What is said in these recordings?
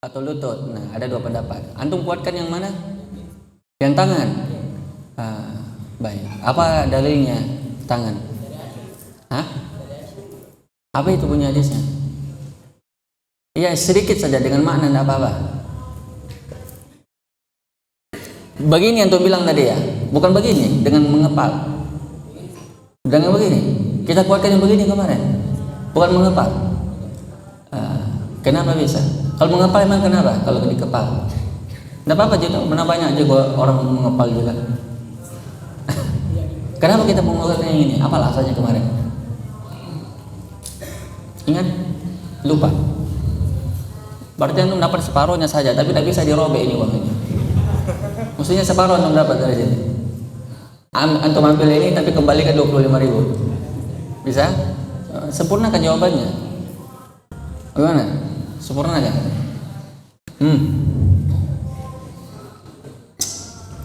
atau lutut. Nah, ada dua pendapat. Antum kuatkan yang mana? Yang tangan. Baik. Apa dalilnya tangan? Hah? Apa itu punya hadisnya? Iya, sedikit saja dengan makna, tidak apa-apa. Begini yang tuh bilang tadi ya, bukan begini dengan mengepal. Dengan begini, kita kuatkan yang begini kemarin, bukan mengepal. Kenapa bisa? Kalau mengepal emang kenapa? Kalau dikepal, tidak apa-apa juga. Mana banyak juga orang mengepal juga. Kenapa kita menguatkan yang ini? Apa alasannya kemarin? Ingat? Lupa. Berarti antum dapat separuhnya saja, tapi tidak bisa dirobek ini uangnya. Maksudnya separuh antum dapat dari sini. Antum ambil ini tapi kembalikan 25.000. Bisa? Sempurnakan jawabannya. Bagaimana? Sempurnakan.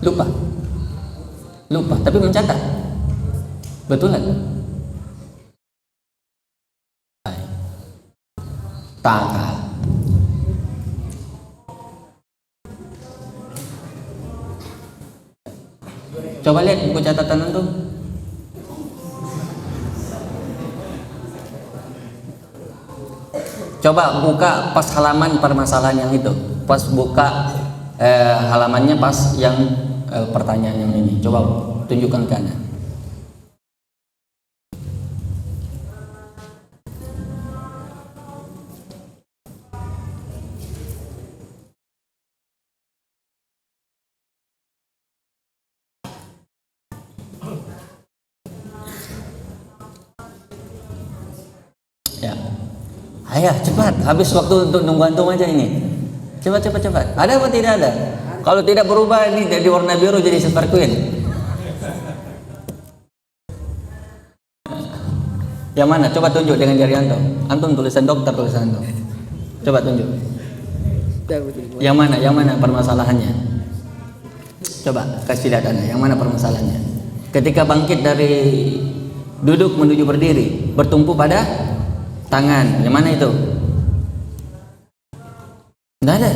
Lupa, tapi mencatat. Betulan. Tangkal. Coba lihat buku catatan antum. Coba buka pas halaman permasalahan yang itu. Pas buka halamannya pas yang pertanyaan yang ini. Coba tunjukkan ke kanan. Ya. Ayo cepat, habis waktu untuk nunggu antum aja ini. Cepat. Ada apa tidak ada? Kalau tidak berubah ini dari warna biru jadi Super Queen. Yang mana? Coba tunjuk dengan jari antum. Antum tulisan dokter tulisan antum. Coba tunjuk. Yang mana? Yang mana permasalahannya? Coba kasih lihat Anda. Yang mana permasalahannya? Ketika bangkit dari duduk menuju berdiri, bertumpu pada tangan. Yang mana itu? Tidak ada.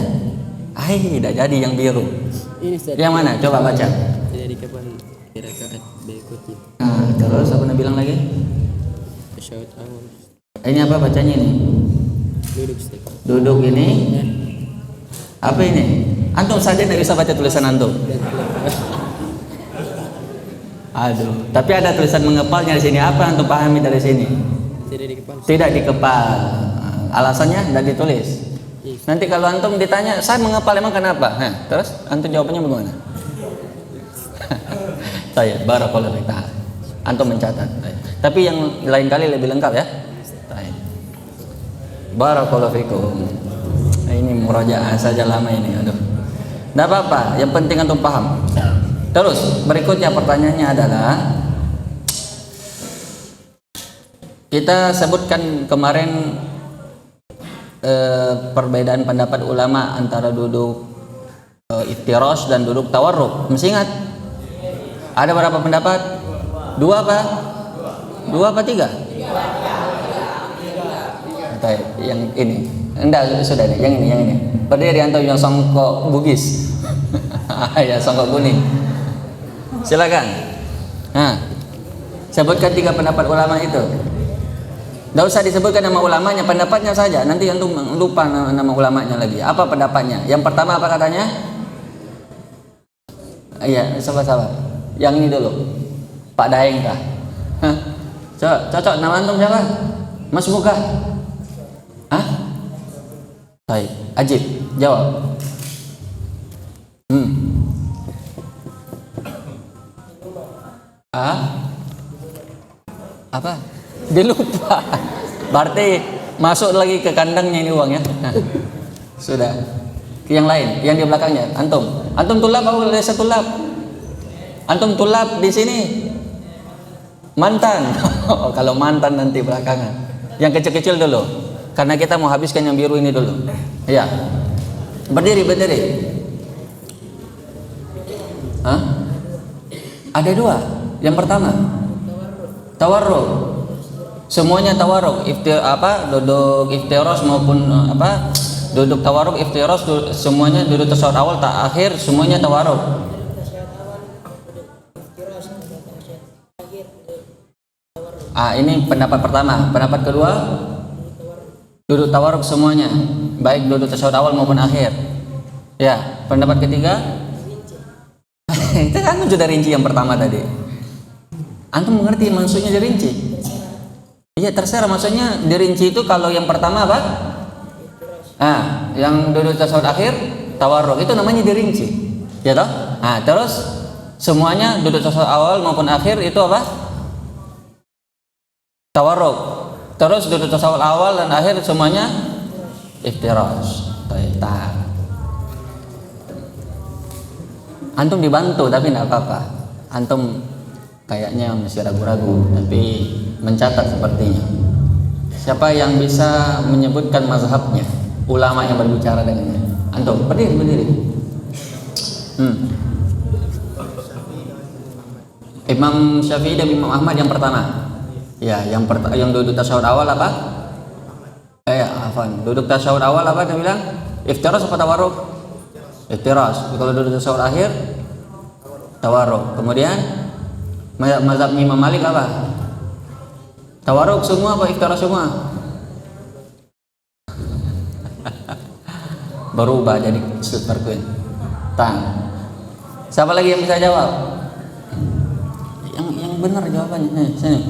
Tidak jadi yang biru. Yang mana? Coba baca. Jadi kapan rakaat berikutnya? Terus apa bilang lagi? Tasyahud awal. Ini apa bacanya ini? Duduk Ustaz. Duduk ini. Apa ini? Antum saja tidak bisa baca tulisan antum. Aduh, tapi ada tulisan mengepalnya di sini. Apa antum pahami dari sini? Tidak dikepal. Tidak dikepal. Alasannya tidak ditulis. Nanti kalau antum ditanya, saya mengepal emang kenapa? Terus antum jawabannya bagaimana? Saya barakallahu fiik. Antum mencatat. Tapi yang lain kali lebih lengkap ya. Barakallahu fikum. Ini murajaah saja lama ini. Aduh. Tidak apa-apa. Yang penting antum paham. Terus berikutnya pertanyaannya adalah, kita sebutkan kemarin perbedaan pendapat ulama antara duduk iftirash dan duduk tawarruk. Masih ingat? Ada berapa pendapat? Dua apa tiga? Yang ini enggak, sudah deh, yang ini berdiri atau yang songkok bugis. Ya, songkok kuning. Silakan. Sebutkan tiga pendapat ulama itu. Tidak usah disebutkan nama ulamanya, pendapatnya saja. Nanti antum lupa nama ulamanya lagi. Apa pendapatnya? Yang pertama apa katanya? Iya, sabar. Yang ini dulu. Pak Daeng kah? Cocok. Nama antum siapa? Mas Muka. Baik. Ajib. Jawab. Apa? Dia lupa. Berarti masuk lagi ke kandangnya ini uang ya. Sudah. Yang lain, yang di belakangnya, antum tulab atau lesa tulab? Antum tulab di sini. Mantan. Kalau mantan nanti belakangan. Yang kecil-kecil dulu. Karena kita mau habiskan yang biru ini dulu. Ya. Berdiri. Ada dua. Yang pertama, tawarruk. Semuanya tawarruk, duduk iftirash maupun duduk tawarruk, iftirash, semuanya duduk tasyahud awal tak akhir, semuanya tawarruk. Ini pendapat pertama. Pendapat kedua, duduk tawarruk semuanya, baik duduk tasyahud awal maupun akhir. Ya, pendapat ketiga, itu kan sudah rinci yang pertama tadi. Antum mengerti maksudnya dirinci? Iya, terserah maksudnya dirinci itu kalau yang pertama apa? Yang duduk tasyahud akhir tawarruk itu namanya dirinci. Ya toh? Terus semuanya duduk tasyahud awal maupun akhir itu apa? Tawarruk. Terus duduk tasyahud awal dan akhir semuanya iftirash. Baik. Antum dibantu tapi tidak apa-apa. Antum kayaknya masih ragu-ragu tapi mencatat sepertinya. Siapa yang bisa menyebutkan mazhabnya, ulama yang berbicara dengannya? Antum berdiri. Imam Syafi'i dan Imam Ahmad yang pertama. Ya, yang duduk tasyahud awal apa? Duduk tasyahud awal apa dia bilang? Iftirash apa tawarruk? Iftirash. Kalau duduk tasyahud akhir tawarruk. Kemudian mazhab Imam Malik apa? Tawarruk semua apa iftirash semua? Berubah jadi super queen. Siapa lagi yang bisa jawab? Yang benar jawabannya. Sini.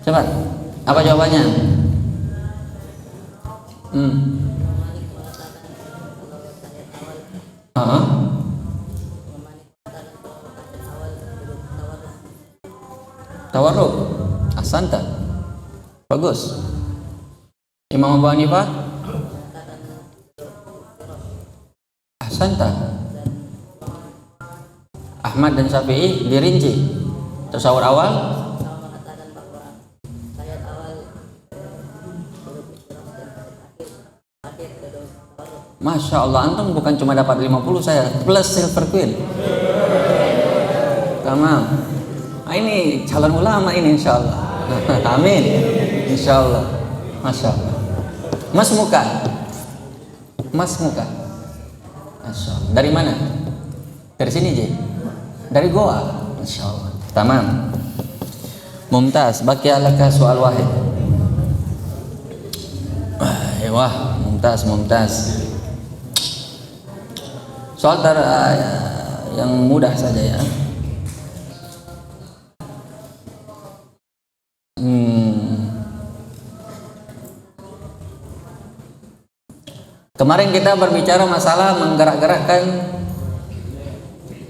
Cepat. Apa jawabannya? Tawarruk. Ahsanta. Bagus. Imam Abu Hanifah? Ahsanta. Ahmad dan Syafi'i dirinci. Tasyahud awal Masya Allah, antum bukan cuma dapat 50 saya plus silver queen. Tamam. Ini calon ulama ini insya Allah. Amin. Insya Allah. Masya Allah. Mas muka. Masya Allah. Dari mana? Dari sini je. Dari Goa. Masya Allah. Tamam. Mumtaz. Baqiya laka soal wahid. Wah, mumtaz. Soal yang mudah saja ya. Kemarin kita berbicara masalah menggerak-gerakkan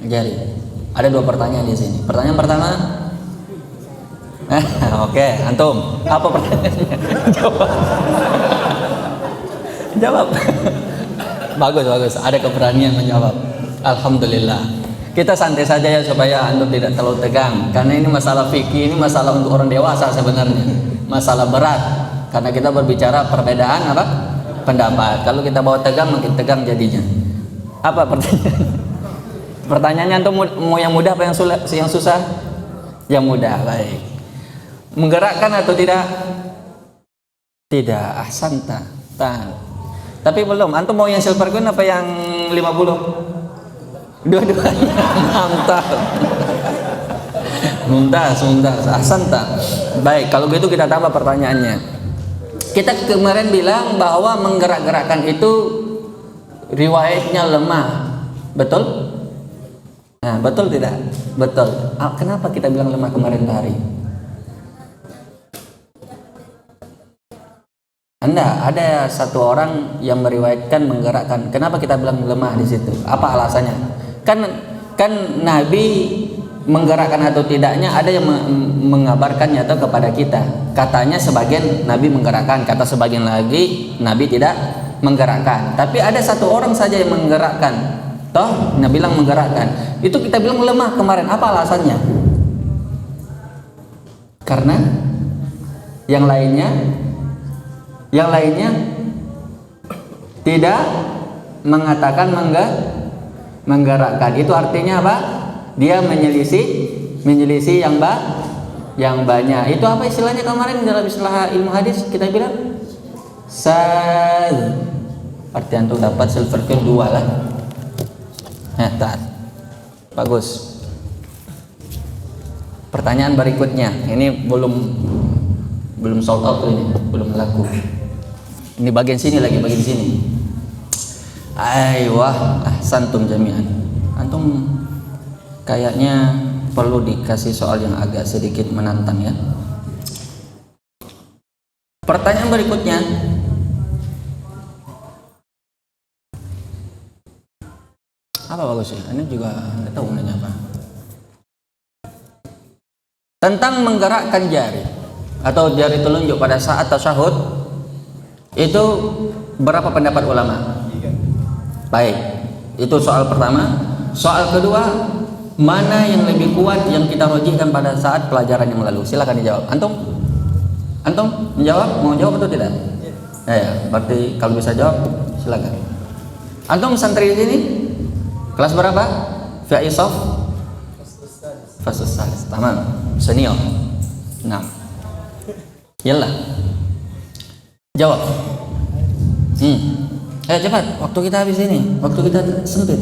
jari. Ada 2 pertanyaan di sini. Pertanyaan pertama, oke, antum apa pertanyaannya? Jawab. Bagus. Ada keberanian menjawab. Alhamdulillah. Kita santai saja ya supaya antum tidak terlalu tegang. Karena ini masalah fikih, ini masalah untuk orang dewasa sebenarnya. Masalah berat. Karena kita berbicara perbedaan apa? Pendapat. Kalau kita bawa tegang makin tegang jadinya. Apa pertanyaan? Pertanyaannya antum mau yang mudah apa yang susah? Yang mudah, baik. Menggerakkan atau tidak? Tidak. Ahsanta. Tapi belum. Antum mau yang silver queen apa yang 50? Dua-duanya. Mantap. Mumtaz. Ahsanta. Baik, kalau gitu kita tambah pertanyaannya. Kita kemarin bilang bahwa menggerak-gerakkan itu riwayatnya lemah. Betul? Nah, betul tidak? Betul. Kenapa kita bilang lemah kemarin hari? Ada satu orang yang meriwayatkan menggerakkan. Kenapa kita bilang lemah di situ? Apa alasannya? Kan Nabi menggerakkan atau tidaknya ada yang mengabarkannya atau kepada kita. Katanya sebagian Nabi menggerakkan, kata sebagian lagi Nabi tidak menggerakkan. Tapi ada satu orang saja yang menggerakkan. Toh Nabi bilang menggerakkan. Itu kita bilang lemah kemarin. Apa alasannya? Karena yang lainnya tidak mengatakan menggerakkan. Itu artinya apa? Dia menyelisih yang banyak. Itu apa istilahnya kemarin dalam istilah ilmu hadis kita bilang? Berarti antum dapat silver cube 2 lah. Taat. Bagus. Pertanyaan berikutnya, ini belum sold out ini, belum laku. Ini bagian sini lagi, bagian sini. Aiyah, ahsantum jami'an. Antum kayaknya perlu dikasih soal yang agak sedikit menantang ya. Pertanyaan berikutnya, apa bagus ya? Ini juga nggak tahu nanya apa. Tentang menggerakkan jari atau jari telunjuk pada saat tasyahud, itu berapa pendapat ulama? Baik, itu soal pertama. Soal kedua, mana yang lebih kuat yang kita rojihkan pada saat pelajaran yang lalu? Silakan dijawab. Antum menjawab? Mau jawab atau tidak? Ya, berarti kalau bisa jawab silakan. Antum santri di sini? Kelas berapa? Fi Isof? Fasus salis. Tamam. Senior. 6. Yalah. Jawab. Cepat. Waktu kita habis ini. Waktu kita sempit.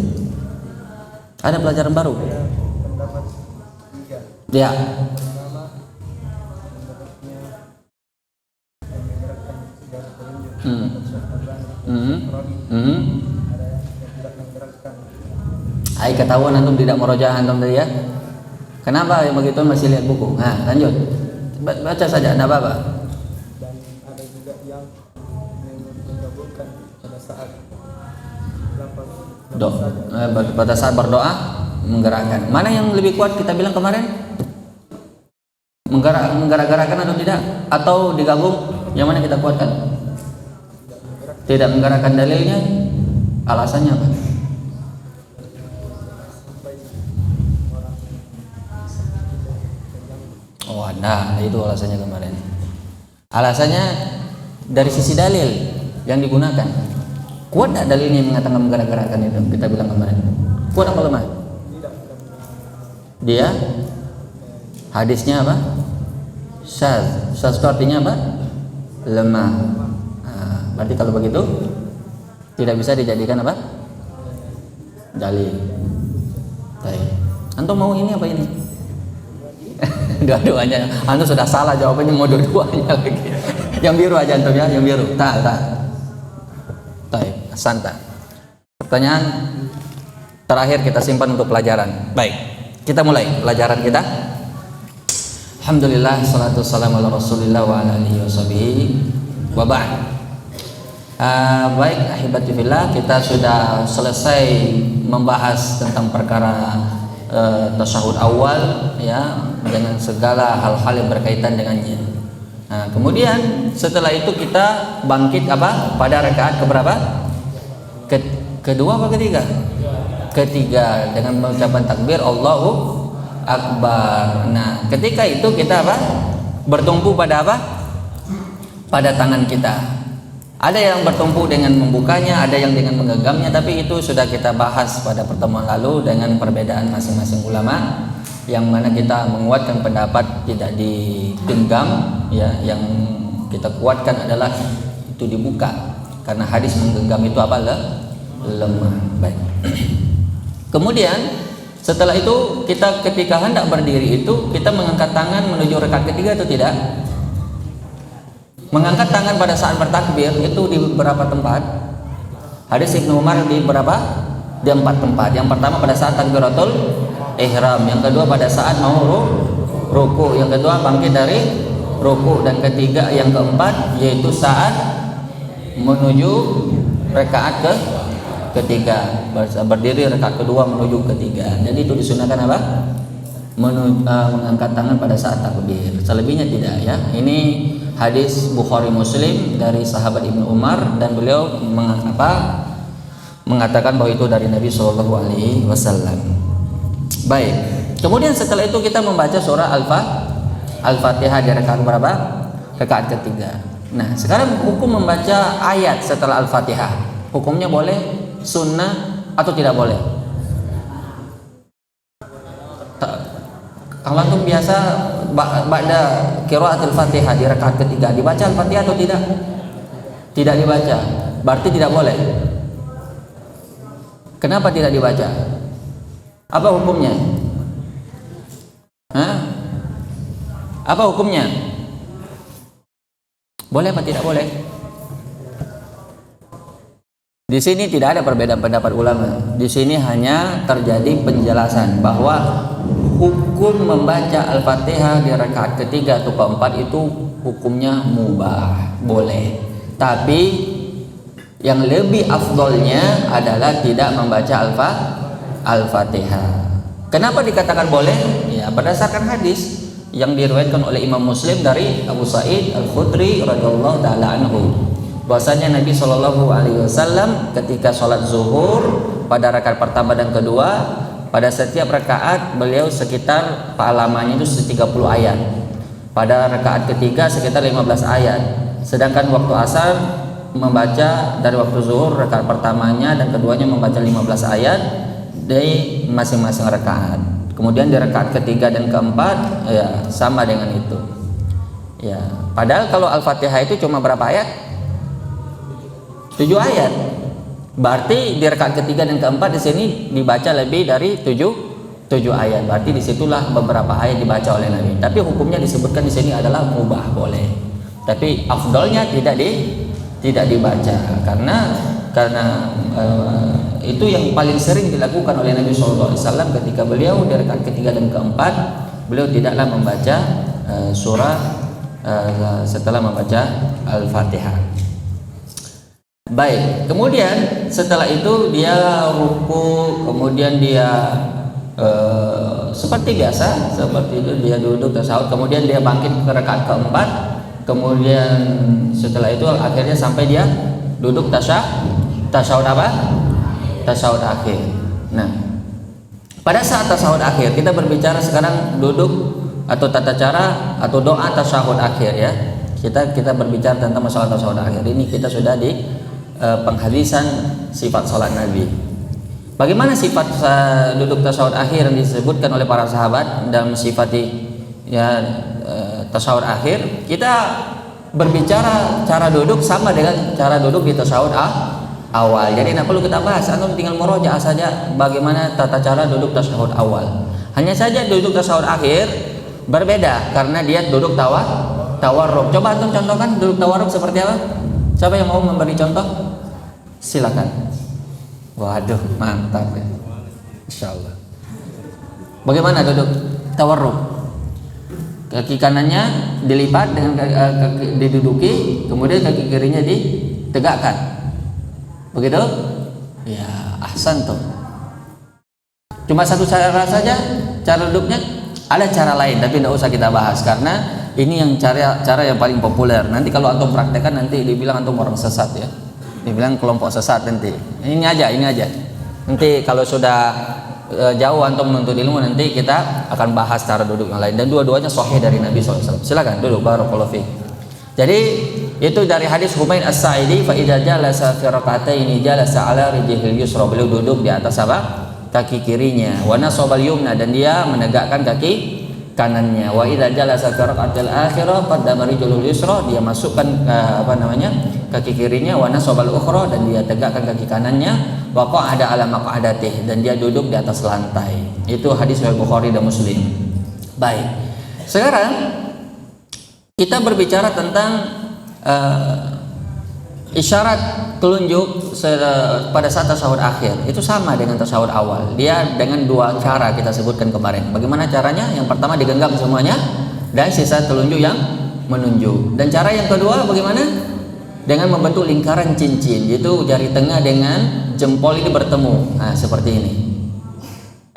Ada pelajaran baru. Ya. Hai, ketahuan antum tidak merojaah antum tadi ya. Kenapa yang begitu masih lihat buku? Nah, lanjut. Baca saja, enggak apa-apa. Dan ada juga yang menggabungkan pada saat pada saat berdoa menggerakkan. Mana yang lebih kuat kita bilang kemarin? Menggerak-gerakkan atau tidak? Atau digabung? Yang mana kita kuatkan? Tidak menggerakkan, dalilnya? Alasannya apa? Oh, nah itu alasannya kemarin. Alasannya dari sisi dalil yang digunakan. Kuat tak dalilnya yang mengatakan menggerak-gerakkan itu? Kita bilang kemarin. Kuat apa lemah? Dia hadisnya apa? Syaz. Syaz itu artinya apa? Lemah. Berarti kalau begitu tidak bisa dijadikan apa? Dalil. Baik. Antum mau ini apa ini? Dua-duanya. Antum sudah salah jawabannya, mau dua-duanya lagi. Yang biru aja antum ya, yang biru. Tak. Baik, santai. Pertanyaan terakhir kita simpan untuk pelajaran. Baik, kita mulai pelajaran kita. Alhamdulillah, salatu wassalamu ala Rasulillah wa ala alihi washabihi wa ba'd. Baik, ahibati fillah, kita sudah selesai membahas tentang perkara tasyahud awal ya, dengan segala hal-hal yang berkaitan dengannya. Nah, kemudian setelah itu kita bangkit apa? Pada rakaat keberapa? Kedua apa ketiga? Ketiga, dengan mengucapkan takbir Allahu Akbar. Nah, ketika itu kita apa? Bertumpu pada apa? Pada tangan kita. Ada yang bertumpu dengan membukanya, ada yang dengan menggenggamnya, tapi itu sudah kita bahas pada pertemuan lalu dengan perbedaan masing-masing ulama, yang mana kita menguatkan pendapat tidak digenggam ya, yang kita kuatkan adalah itu dibuka, karena hadis menggenggam itu apa? Lemah. Baik. Kemudian setelah itu kita ketika hendak berdiri itu kita mengangkat tangan menuju rakaat ketiga atau tidak? Mengangkat tangan pada saat bertakbir itu di beberapa tempat. Hadis Ibnu Umar di berapa? Di 4 tempat. Yang pertama pada saat takbiratul ihram, yang kedua pada saat mau ruku, yang kedua bangkit dari ruku, dan ketiga yang keempat yaitu saat menuju rakaat ketiga, berdiri rakaat kedua menuju ketiga. Jadi itu disunahkan apa? Mengangkat tangan pada saat takbir. Selebihnya tidak ya. Ini hadis Bukhari Muslim dari sahabat Ibnu Umar, dan beliau mengatakan bahwa itu dari Nabi Shallallahu Alaihi Wasallam. Baik. Kemudian setelah itu kita membaca surah Al-Fatihah di rakaat berapa? Rakaat ketiga. Nah, sekarang hukum membaca ayat setelah Al-Fatihah. Hukumnya boleh, sunnah atau tidak boleh? Kalau antum biasa ba'da qiraatul Fatihah di rakaat ketiga dibaca Al-Fatihah atau tidak? Tidak dibaca. Berarti tidak boleh. Kenapa tidak dibaca? Apa hukumnya? Hah? Apa hukumnya? Boleh apa tidak boleh? Di sini tidak ada perbedaan pendapat ulama. Di sini hanya terjadi penjelasan bahwa hukum membaca Al-Fatihah di rakaat ketiga atau keempat itu hukumnya mubah, boleh. Tapi yang lebih afdolnya adalah tidak membaca Al-Fatihah. Kenapa dikatakan boleh? Ya, berdasarkan hadis yang diriwayatkan oleh Imam Muslim dari Abu Sa'id Al-Khudri radhiyallahu taala anhu, bahwasanya Nabi Shallallahu alaihi wasallam ketika sholat zuhur pada rakaat pertama dan kedua, pada setiap rakaat beliau sekitar halamannya itu 30 ayat. Pada rakaat ketiga sekitar 15 ayat. Sedangkan waktu asar membaca dari waktu zuhur rakaat pertamanya dan keduanya membaca 15 ayat dari masing-masing rakaat. Kemudian di rakaat ketiga dan keempat ya sama dengan itu. Ya, padahal kalau Al-Fatihah itu cuma berapa ayat? 7 ayat. Berarti di rakaat ketiga dan keempat di sini dibaca lebih dari 7 ayat. Berarti disitulah beberapa ayat dibaca oleh Nabi. Tapi hukumnya disebutkan di sini adalah mubah, boleh. Tapi afdolnya tidak dibaca karena itu yang paling sering dilakukan oleh Nabi SAW ketika beliau di rakaat ketiga dan keempat, beliau tidaklah membaca surah setelah membaca Al-Fatihah. Baik, kemudian setelah itu dia ruku, kemudian dia seperti biasa, seperti itu dia duduk tasyahud, kemudian dia bangkit ke rakaat keempat, kemudian setelah itu akhirnya sampai dia duduk tasyahud apa? Tasyahud akhir. Nah, pada saat tasyahud akhir kita berbicara sekarang duduk atau tata cara atau doa tasyahud akhir ya. Kita berbicara tentang masalah tasyahud akhir. Ini kita sudah di penghadisan sifat salat Nabi. Bagaimana sifat duduk tasyahud akhir yang disebutkan oleh para sahabat dalam sifati ya tasyahud akhir? Kita berbicara cara duduk sama dengan cara duduk di tasyahud awal. Jadi tidak perlu kita bahas, antum tinggal murojaah saja bagaimana tata cara duduk tasyahud awal. Hanya saja duduk tasyahud akhir berbeda karena dia duduk tawarruk. Coba antum contohkan duduk tawarruk seperti apa? Siapa yang mau memberi contoh? Silakan. Waduh, mantap ya. Insyaallah. Bagaimana duduk tawarruk? Kaki kanannya dilipat dengan kaki diduduki, kemudian kaki kirinya ditegakkan. Begitu? Ya, ahsan tuh. Cuma satu cara saja cara duduknya, ada cara lain tapi tidak usah kita bahas karena ini yang cara yang paling populer. Nanti kalau antum praktekkan nanti dibilang antum orang sesat ya. Dibilang kelompok sesat nanti. Ini aja. Nanti kalau sudah jauh antum menuntut ilmu nanti kita akan bahas cara duduk yang lain dan dua-duanya sahih dari Nabi SAW. Silakan duduk, barakallahu fiik. Jadi itu dari hadis Humaid As-Sa'idi, fa idza jalasa fi rak'ataini jalasa ala rijlihil yusra, beliau duduk di atas apa? Kaki kirinya. Wa nasabal yumna, dan dia menegakkan kaki kanannya. Wa idza jalasa fi rak'atil akhirah qaddama rijlul yusra, dia masukkan kaki kirinya. Wa nasabal ukhra, dan dia tegakkan kaki kanannya. Wa qa'ada ala maq'adatih, dan dia duduk di atas lantai. Itu hadis Sahih Bukhari dan Muslim. Baik. Sekarang kita berbicara tentang isyarat telunjuk pada saat tasyahud akhir. Itu sama dengan tasyahud awal. Dia dengan dua cara kita sebutkan kemarin. Bagaimana caranya? Yang pertama digenggam semuanya dan sisa telunjuk yang menunjuk. Dan cara yang kedua bagaimana? Dengan membentuk lingkaran cincin, yaitu jari tengah dengan jempol ini bertemu. Nah, seperti ini.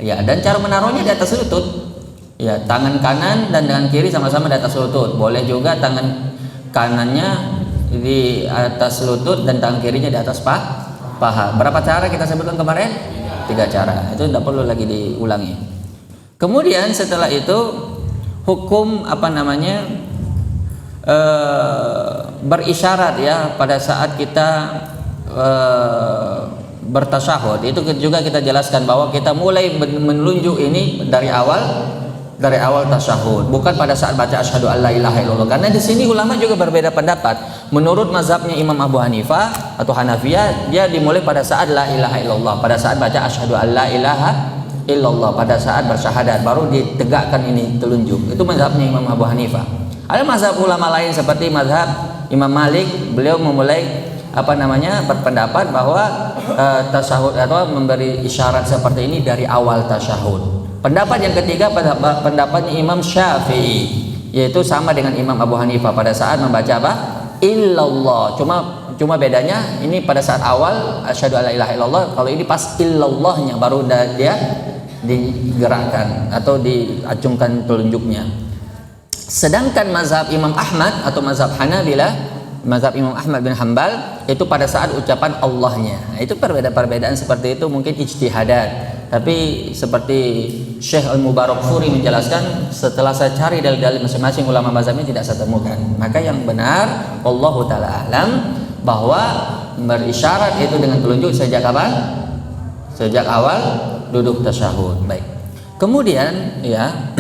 Ya, dan cara menaruhnya di atas lutut. Ya, tangan kanan dan tangan kiri sama-sama di atas lutut. Boleh juga tangan kanannya di atas lutut dan tangan kirinya di atas paha. Berapa cara kita sebutkan kemarin? 3 cara. Itu tidak perlu lagi diulangi. Kemudian setelah itu hukum berisyarat ya pada saat kita bertasyahud. Itu juga kita jelaskan bahwa kita mulai menunjuk ini dari awal dari awal tasyahud, bukan pada saat baca asyhadu alla ilaha illallah. Karena di sini ulama juga berbeda pendapat. Menurut mazhabnya Imam Abu Hanifah atau Hanafiyah, dia dimulai pada saat la ilaha illallah, pada saat baca asyhadu alla ilaha illallah, pada saat bersyahadat baru ditegakkan ini telunjuk. Itu mazhabnya Imam Abu Hanifah. Ada mazhab ulama lain seperti mazhab Imam Malik, beliau memulai berpendapat bahwa tasyahud atau memberi isyarat seperti ini dari awal tasyahud. Pendapat yang ketiga pendapatnya Imam Syafi'i, yaitu sama dengan Imam Abu Hanifah pada saat membaca apa? Illallah. Cuma bedanya ini pada saat awal asyhadu alla ilaha illallah, kalau ini pas illallahnya baru dia digerakkan atau diacungkan telunjuknya. Sedangkan mazhab Imam Ahmad atau mazhab Hanabilah, mazhab Imam Ahmad bin Hambal, itu pada saat ucapan Allahnya. Itu perbedaan seperti itu mungkin ijtihadat. Tapi seperti Syekh Al-Mubarakfuri menjelaskan, setelah saya cari dalil-dalil masing-masing ulama mazhabnya tidak saya temukan. Maka yang benar Allahu taala alam bahwa berisyarat itu dengan telunjuk sejak kapan? Sejak awal duduk tasyahud. Baik. Kemudian ya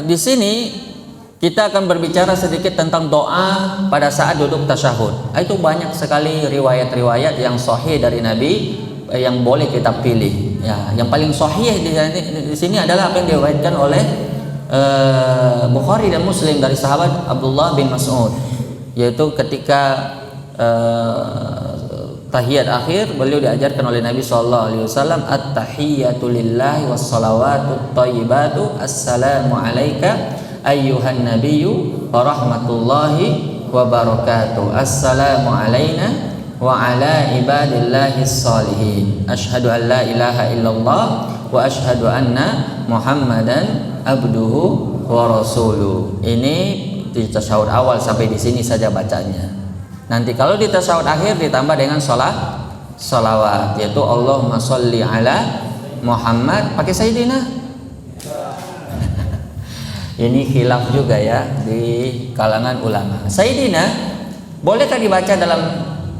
di sini kita akan berbicara sedikit tentang doa pada saat duduk tasyahud. Itu banyak sekali riwayat-riwayat yang sahih dari Nabi yang boleh kita pilih. Ya, yang paling sahih di sini adalah apa yang diriwayatkan oleh Bukhari dan Muslim dari sahabat Abdullah bin Mas'ud, yaitu ketika tahiyat akhir beliau diajarkan oleh Nabi SAW, at-tahiyyatu lillahi was-salawatut thayyibatu assalamu alayka ayyuhan nabiyyu wa rahmatullahi wa barakatuh, assalamu alayna wa ala ibadillahi salihin, asyhadu an la ilaha illallah wa asyhadu anna muhammadan abduhu wa rasuluh. Ini di tasyahud awal, sampai di sini saja bacanya. Nanti kalau di tasyahud akhir ditambah dengan salawat, yaitu Allahumma sholli ala Muhammad pakai sayyidina. Ini khilaf juga ya di kalangan ulama. Sayyidina bolehkah dibaca dalam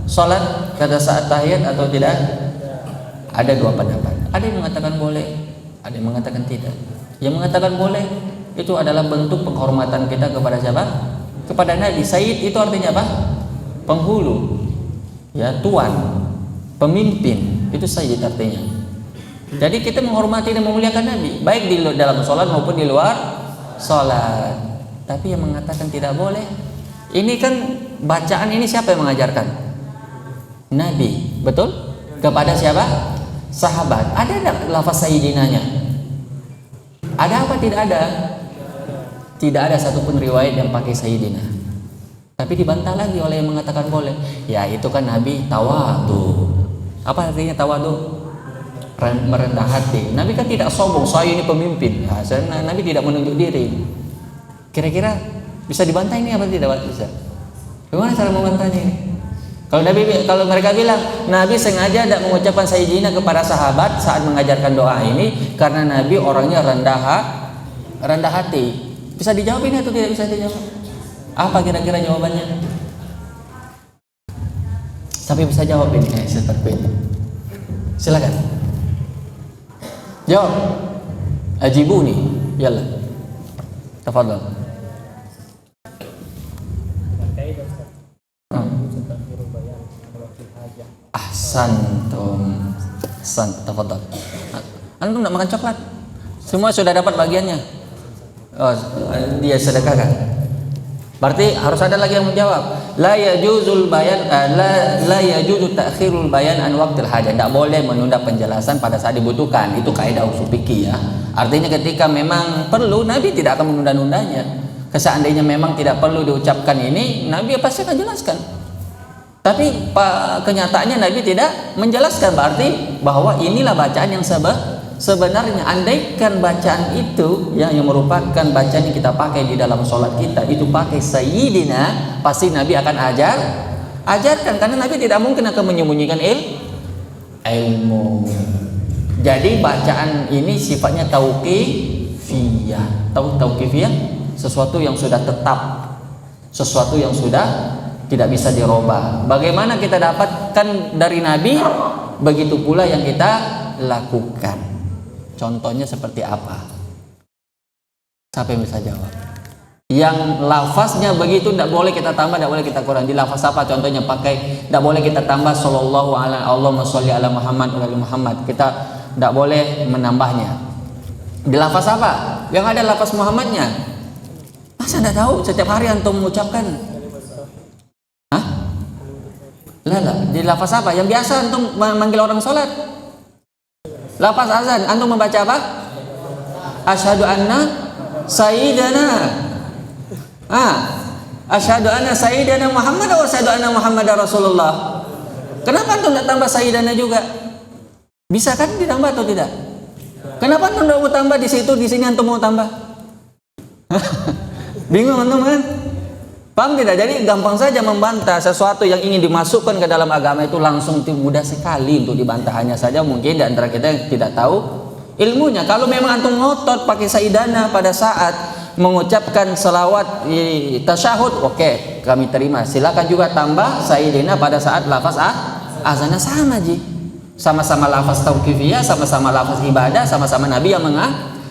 sholat pada saat tahiyat atau tidak? Ada dua pendapat. Ada yang mengatakan boleh, ada yang mengatakan tidak. Yang mengatakan boleh itu adalah bentuk penghormatan kita kepada siapa? Kepada Nabi. Sayyid itu artinya apa? Penghulu, ya, tuan, pemimpin. Itu sayyid artinya. Jadi kita menghormati dan memuliakan Nabi, baik di dalam sholat maupun di luar sholat. Tapi yang mengatakan tidak boleh, ini kan bacaan ini siapa yang mengajarkan? Nabi, betul? Kepada siapa? Sahabat. Ada tidak lafaz sayyidinanya? Ada apa tidak ada? Tidak ada satupun riwayat yang pakai sayyidina. Tapi dibantah lagi oleh yang mengatakan boleh. Ya itu kan Nabi tawadu. Apa artinya tawadu? Merendah hati. Nabi kan tidak sombong, saya ini pemimpin. Ya, Nabi tidak menunjuk diri. Kira-kira bisa dibantah ini apa tidak bisa? Bagaimana cara membantahnya ini? Kalau mereka bilang Nabi sengaja tidak mengucapkan sayyidina kepada sahabat saat mengajarkan doa ini karena Nabi orangnya rendah hati. Bisa dijawab ini atau tidak bisa dijawab? Apa kira-kira jawabannya? Tapi bisa jawab ini seperti ini. Silakan. Jawab. Ajibuni. Yalla. Tafadhal. Ahsantum. Tafadhal. Antum nak makan coklat? Semua sudah dapat bagiannya. Oh, dia sedekahkan. Berarti harus ada lagi yang menjawab. La yajuzul bayan la yajuzu ta'khirul bayan an waqtil hajah. Tidak boleh menunda penjelasan pada saat dibutuhkan. Itu kaidah usul fikih ya. Artinya ketika memang perlu, Nabi tidak akan menunda-nundanya. Seandainya memang tidak perlu diucapkan ini, Nabi pasti akan jelaskan. Tapi kenyataannya Nabi tidak menjelaskan, berarti bahwa inilah bacaan yang sebenarnya. Andaikan bacaan itu yang merupakan bacaan yang kita pakai di dalam sholat kita itu pakai sayyidina, pasti Nabi akan ajarkan, karena Nabi tidak mungkin akan menyembunyikan ilmu. Jadi bacaan ini sifatnya tauqifiyah. Tahu tauqifiyah? Sesuatu yang sudah tetap, sesuatu yang sudah tidak bisa dirubah. Bagaimana kita dapatkan dari Nabi, begitu pula yang kita lakukan. Contohnya seperti apa? Siapa yang bisa jawab? Yang lafaznya begitu tidak boleh kita tambah, tidak boleh kita kurang. Di lafaz apa contohnya? Pakai tidak boleh kita tambah sallallahu ala Allahumma sholli ala Muhammad wa ali Muhammad. Kita tidak boleh menambahnya. Di lafaz apa? Yang ada lafaz Muhammadnya. Masa tidak tahu setiap hari antum mengucapkan? Hah? Lala, di lafaz apa? Yang biasa antum manggil orang sholat. Lafaz azan, antum membaca apa? Asyhadu anna sayyidana. Asyhadu anna sayyidana Muhammad atau asyhadu anna Muhammadar Rasulullah. Kenapa antum tidak tambah sayyidana juga? Bisa kan ditambah atau tidak? Kenapa antum tidak mau tambah di situ, di sini antum mau tambah? Bingung antum kan? Paham tidak? Jadi gampang saja membantah sesuatu yang ingin dimasukkan ke dalam agama itu langsung mudah sekali untuk dibantah. Hanya saja mungkin di antara kita yang tidak tahu ilmunya. Kalau memang antum ngotot pakai sayyidana pada saat mengucapkan selawat tasyahud, oke, kami terima. Silakan juga tambah sayyidina pada saat lafaz azannya sama ji. Sama-sama lafaz tauqifiyah, sama-sama lafaz ibadah, sama-sama Nabi yang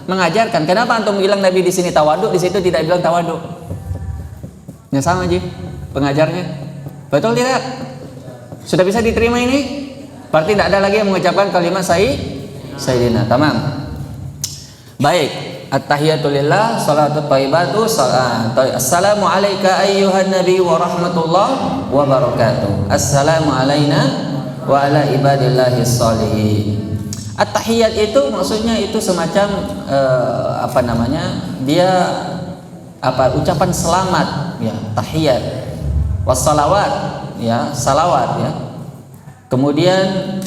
mengajarkan. Kenapa antum bilang Nabi di sini tawaduk, di situ tidak bilang tawaduk? Yang sama ji pengajarnya. Betul tidak? Sudah bisa diterima ini? Berarti tidak ada lagi yang mengucapkan kalimat sayyidina. Tamam. Baik. At-tahiyatu lillah, salatu thayyibatu, assalamu alayka ayyuhan nabi wa rahmatullah wa barakatuh. Assalamu alayna wa ala ibadillahi sholihin. At-tahiyat itu maksudnya itu semacam dia ucapan selamat ya, tahiyat. Wassalawat ya, salawat ya. Kemudian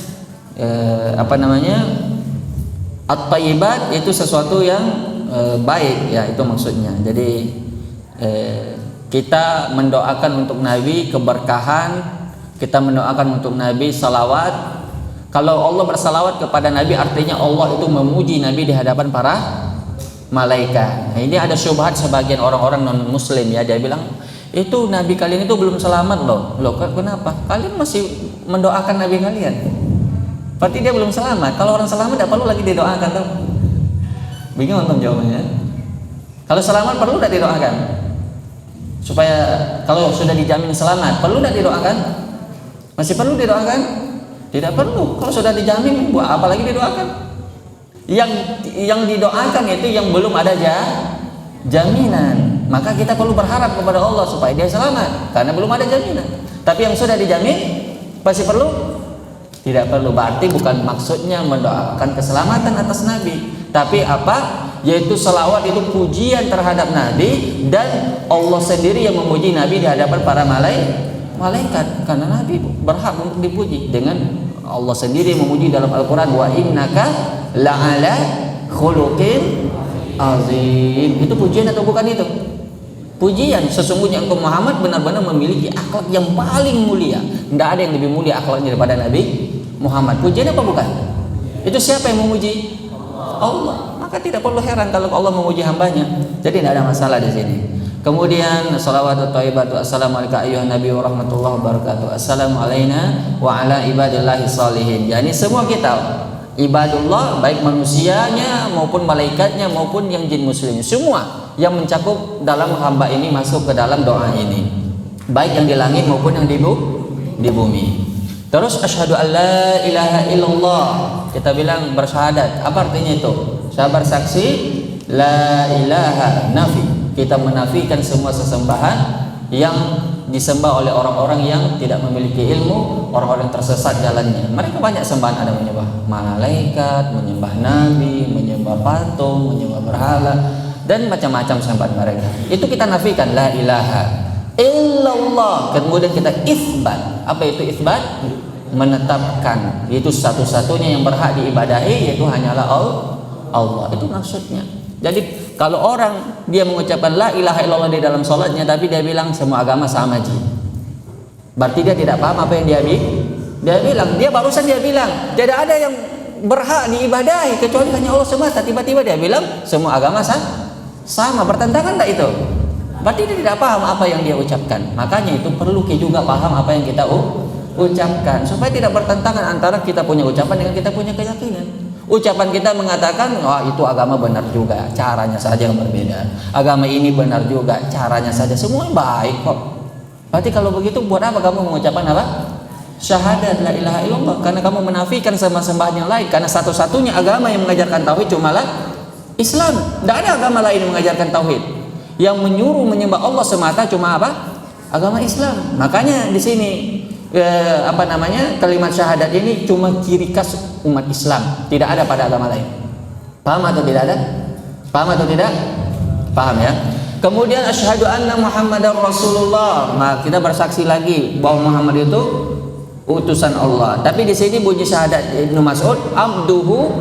at-thayyibat itu sesuatu yang baik ya, itu maksudnya. Jadi kita mendoakan untuk Nabi keberkahan, kita mendoakan untuk Nabi salawat. Kalau Allah bersalawat kepada Nabi artinya Allah itu memuji Nabi di hadapan para malaikat. Nah, ini ada syubhat sebagian orang-orang non muslim ya, dia bilang itu Nabi kalian itu belum selamat loh. Kenapa? Kalian masih mendoakan Nabi kalian. Berarti dia belum selamat. Kalau orang selamat tidak perlu lagi didoakan tuh. Bingung antum jawabannya. Kalau selamat perlu tidak didoakan? Supaya kalau sudah dijamin selamat, perlu tidak didoakan? Masih perlu didoakan? Tidak perlu. Kalau sudah dijamin, buat apa lagi didoakan? Yang didoakan itu yang belum ada jaminan. Maka kita perlu berharap kepada Allah supaya dia selamat, karena belum ada jaminan. Tapi yang sudah dijamin pasti perlu? Tidak perlu. Berarti bukan maksudnya mendoakan keselamatan atas Nabi, tapi apa? Yaitu selawat itu pujian terhadap Nabi, dan Allah sendiri yang memuji Nabi di hadapan para malaikat, karena Nabi berhak untuk dipuji. Dengan Allah sendiri memuji dalam Al-Quran, wa innaka la'ala khuluqin azim. Itu pujian atau bukan itu? Pujian. Sesungguhnya engkau Muhammad benar-benar memiliki akhlak yang paling mulia. Tidak ada yang lebih mulia akhlaknya daripada Nabi Muhammad. Pujian apa bukan? Itu siapa yang memuji? Allah. Maka tidak perlu heran kalau Allah memuji hambanya. Jadi tidak ada masalah di sini. Kemudian salawatu thayyibatu, assalamu alayka ayyuhan nabi wa rahmatullahi wa barakatuh. Assalamu alayna wa ala ibadillahi sholihin. Yani semua kita ibadullah, baik manusianya maupun malaikatnya maupun yang jin muslim, semua yang mencakup dalam hamba ini masuk ke dalam doa ini, baik yang di langit maupun yang di bumi. Terus asyhadu an la ilaha illallah, kita bilang bersyahadat. Apa artinya itu? Saya bersaksi la ilaha, nafi, kita menafikan semua sesembahan yang disembah oleh orang-orang yang tidak memiliki ilmu, orang-orang tersesat jalannya. Mereka banyak sembahan, ada menyembah malaikat, menyembah nabi, menyembah patung, menyembah berhala, dan macam-macam sembahan mereka. Itu kita nafikan la ilaha illallah. Kemudian kita isbat. Apa itu isbat? Menetapkan, yaitu satu-satunya yang berhak diibadahi yaitu hanyalah Allah. Itu maksudnya. Jadi kalau orang dia mengucapkan la ilaha illallah di dalam sholatnya, tapi dia bilang semua agama sama ji, berarti dia tidak paham apa yang dia bilang. Dia barusan dia bilang tidak ada yang berhak diibadahi kecuali hanya Allah semata. Tiba-tiba dia bilang semua agama sama. Bertentangan tak itu? Berarti dia tidak paham apa yang dia ucapkan. Makanya itu perlu kita juga paham apa yang kita ucapkan, supaya tidak bertentangan antara kita punya ucapan dengan kita punya keyakinan. Ucapan kita mengatakan, wah itu agama benar juga, caranya saja yang berbeda. Agama ini benar juga, caranya saja. Semua baik kok. Berarti kalau begitu buat apa kamu mengucapkan apa? Syahadat la ilaha illallah. Karena kamu menafikan sembahan yang lain. Karena satu-satunya agama yang mengajarkan tauhid cumalah Islam. Tidak ada agama lain yang mengajarkan tauhid. Yang menyuruh menyembah Allah semata cuma apa? Agama Islam. Makanya di sini kalimat syahadat ini cuma ciri khas umat Islam, tidak ada pada agama lain. Paham atau tidak ada? Paham atau tidak? Paham ya. Kemudian asyhadu anna Muhammadar Rasulullah. Nah, kita bersaksi lagi bahwa Muhammad itu utusan Allah. Tapi di sini bunyi syahadat Ibnu Mas'ud, abduhu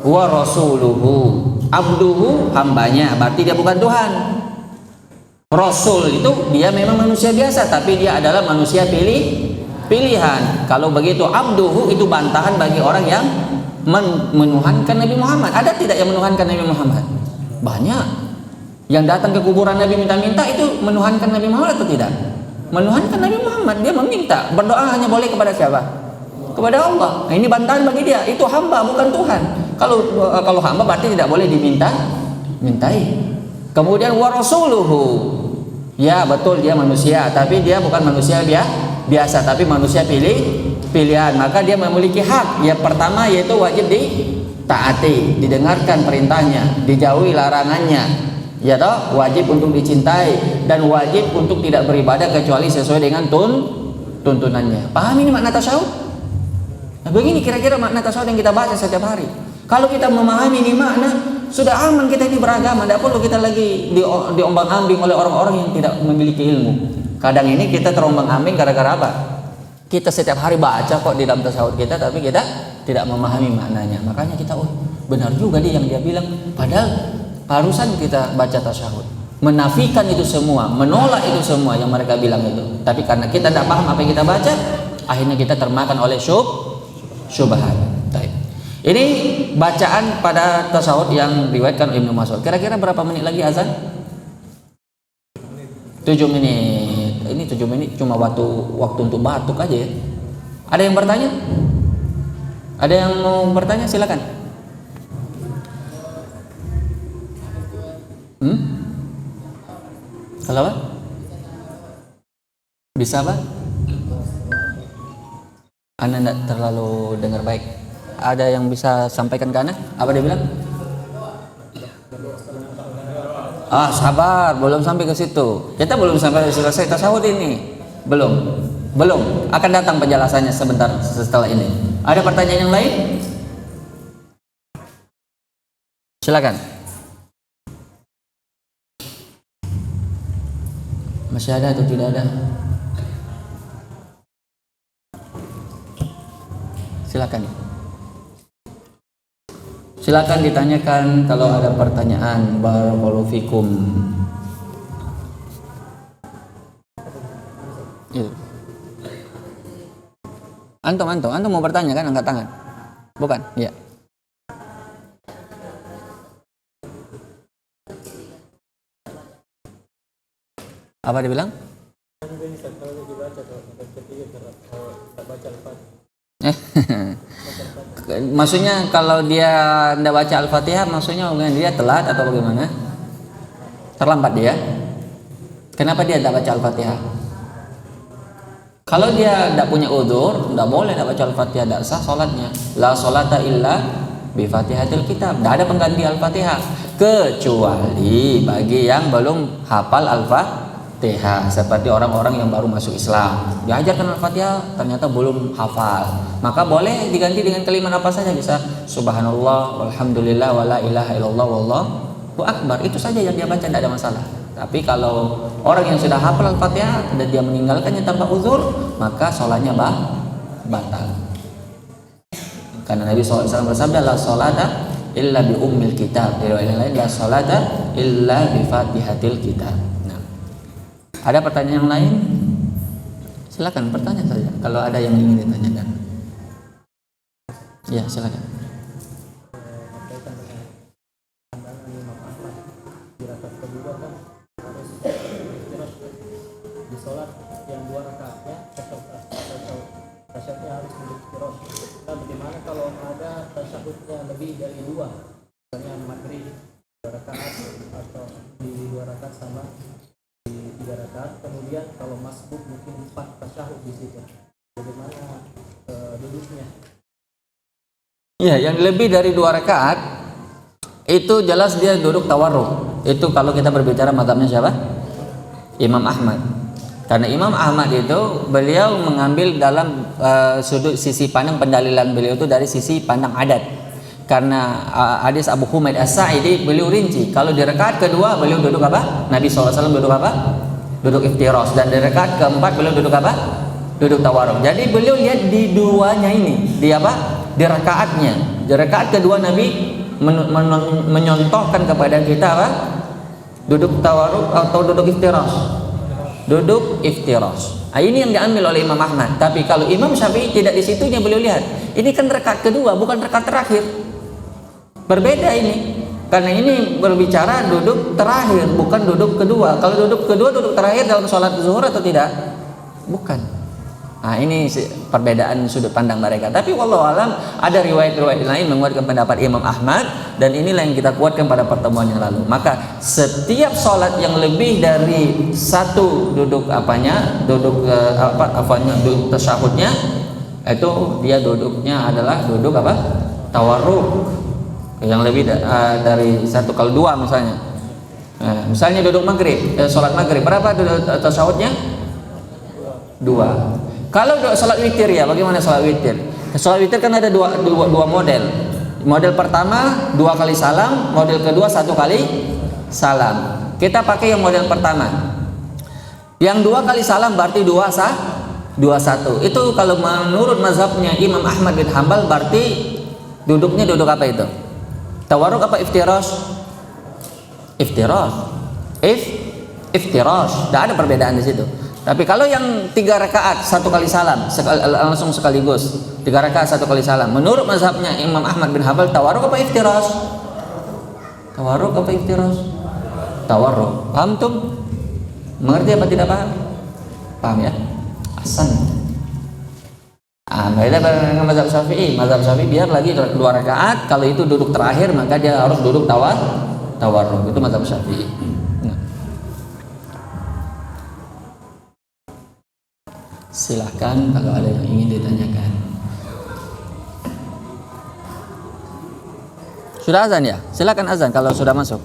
wa rasuluhu. Abduhu hambanya, berarti dia bukan Tuhan. Rasul itu dia memang manusia biasa, tapi dia adalah manusia pilihan. Kalau begitu abduhu itu bantahan bagi orang yang menuhankan Nabi Muhammad. Ada tidak yang menuhankan Nabi Muhammad? Banyak. Yang datang ke kuburan Nabi minta-minta itu menuhankan Nabi Muhammad atau tidak? Menuhankan Nabi Muhammad. Dia meminta. Berdoa hanya boleh kepada siapa? Kepada Allah. Nah, ini bantahan bagi dia. Itu hamba bukan Tuhan. Kalau hamba berarti tidak boleh mintai. Kemudian wa rasuluhu. Ya betul dia manusia, tapi dia bukan manusia biasa, tapi manusia pilihan. Maka dia memiliki hak. Yang pertama yaitu wajib ditaati, didengarkan perintahnya, dijauhi larangannya. Ya toh, wajib untuk dicintai dan wajib untuk tidak beribadah kecuali sesuai dengan tuntunannya. Paham ini makna tasawuf? Nah, begini kira-kira makna tasawuf yang kita baca setiap hari. Kalau kita memahami ini makna, sudah aman kita ini beragama. Tidak perlu kita lagi diombang-ambing oleh orang-orang yang tidak memiliki ilmu. Kadang ini kita terombang-ambing gara-gara apa? Kita setiap hari baca kok di dalam tasawuf kita, tapi kita tidak memahami maknanya. Makanya kita, benar juga dia yang dia bilang. Padahal harusan kita baca tasawuf, menafikan itu semua, menolak itu semua yang mereka bilang itu. Tapi karena kita tidak paham apa yang kita baca, akhirnya kita termakan oleh syubhat. Ini bacaan pada tasawuf yang diriwayatkan Ibnu Mas'ud. Kira-kira berapa menit lagi azan? 7 menit. Ini 7 menit cuma waktu untuk batuk aja ya. Ada yang bertanya? Ada yang mau bertanya? Silakan. Kalau apa? Bisa apa? Anda tidak terlalu dengar baik. Ada yang bisa sampaikan ke Anda? Apa dia bilang? Sabar, belum sampai ke situ. Kita belum sampai selesai tasawuf ini. Belum. Akan datang penjelasannya sebentar setelah ini. Ada pertanyaan yang lain? Silakan. Masih ada atau tidak ada? Silakan ditanyakan kalau ada pertanyaan. Barakallahu fikum. Ya. Antum mau bertanya kan? Angkat tangan. Bukan? Ya. Apa dia bilang? Maksudnya kalau dia tidak baca Al-Fatihah, maksudnya dia telat atau bagaimana? Terlambat dia? Kenapa dia tidak baca Al-Fatihah? Kalau dia tidak punya udzur, tidak boleh tidak baca Al-Fatihah, tidak sah sholatnya. La sholata illa bi Fatihatil Kitab. Tidak ada pengganti Al-Fatihah kecuali bagi yang belum hafal Al-Fatihah, seperti orang-orang yang baru masuk Islam. Diajarkan Al-Fatihah ternyata belum hafal, maka boleh diganti dengan kalimat apa saja. Bisa subhanallah, walhamdulillah, wala ilaha illallah, wallahu akbar. Itu saja yang dia baca, tidak ada masalah. Tapi kalau orang yang sudah hafal Al-Fatihah dan dia meninggalkannya tanpa uzur, maka sholatnya batal. Karena Nabi SAW bersabda, la sholata illa bi ummil kitab. Di riwayat lain, la sholata illa bi fatihatil kitab. Ada pertanyaan yang lain? Silakan bertanya saja kalau ada yang ingin ditanyakan. Ya, silakan. Di sholat yang 2 rakaatnya tasyahudnya harus duduk iftirosh. Nah, bagaimana kalau ada tasyahudnya lebih dari 2? Misalnya maghrib 2 rakaat atau di 2 rakaat sama di 3 rakaat, kemudian kalau masbuk mungkin 4 tasyahud di situ. Bagaimana duduknya? Iya, yang lebih dari 2 rakaat itu jelas dia duduk tawarruk. Itu kalau kita berbicara mazhabnya siapa? Imam Ahmad. Karena Imam Ahmad itu beliau mengambil dalam sudut sisi pandang pendalilan beliau itu dari sisi pandang adat. Karena hadis Abu Humaid As-Sa'idi beliau rinci, kalau di rakaat kedua beliau duduk apa? Nabi SAW duduk apa? Duduk iftirosh. Dan di rakaat keempat beliau duduk apa? Duduk tawarruk. Jadi beliau lihat di duanya ini, di apa? Di rakaatnya. Di rakaat kedua Nabi menyontohkan kepada kita apa? Duduk tawarruk atau duduk iftirosh. Duduk iftirosh. Nah, ini yang diambil oleh Imam Ahmad. Tapi kalau Imam Syafi'i tidak di situnya beliau lihat. Ini kan rakaat kedua, bukan rakaat terakhir. Berbeda ini. Karena ini berbicara duduk terakhir, bukan duduk kedua. Kalau duduk kedua, duduk terakhir dalam sholat zuhur atau tidak? Bukan. Nah, ini perbedaan sudut pandang mereka. Tapi wallahu alam ada riwayat-riwayat lain menguatkan pendapat Imam Ahmad, dan inilah yang kita kuatkan pada pertemuan yang lalu. Maka setiap sholat yang lebih dari 1 duduk duduk duduk tasyahudnya, itu dia duduknya adalah duduk apa? Tawarruk. Yang lebih dari 1, kalau 2 misalnya. Nah, misalnya duduk maghrib, sholat maghrib berapa duduk tasyahudnya? 2. Kalau sholat witir ya, bagaimana sholat witir? Sholat witir kan ada dua model. Model pertama 2 kali salam, model kedua 1 kali salam. Kita pakai yang model pertama. Yang 2 kali salam berarti 2-1. Itu kalau menurut mazhabnya Imam Ahmad bin Hambal berarti duduknya duduk apa itu? Tawarruk apa iftirosh? Iftirosh. Iftirosh. Tidak ada perbedaan di situ. Tapi kalau yang 3 rakaat 1 kali salam langsung sekaligus, 3 rakaat 1 kali salam, menurut mazhabnya Imam Ahmad bin Hambal tawarruk apa iftirosh? Tawarruk apa iftirosh? Tawarruk. Paham tuh? Mengerti apa tidak paham? Paham ya? Ahsan. Beda dengan mazhab Syafi'i. Mazhab Syafi'i biar lagi 2 rakaat, kalau itu duduk terakhir maka dia harus duduk tawarruk. Itu mazhab Syafi'i. Silahkan kalau ada yang ingin ditanyakan. Sudah azan ya? Silakan azan kalau sudah masuk.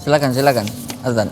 Silakan azan.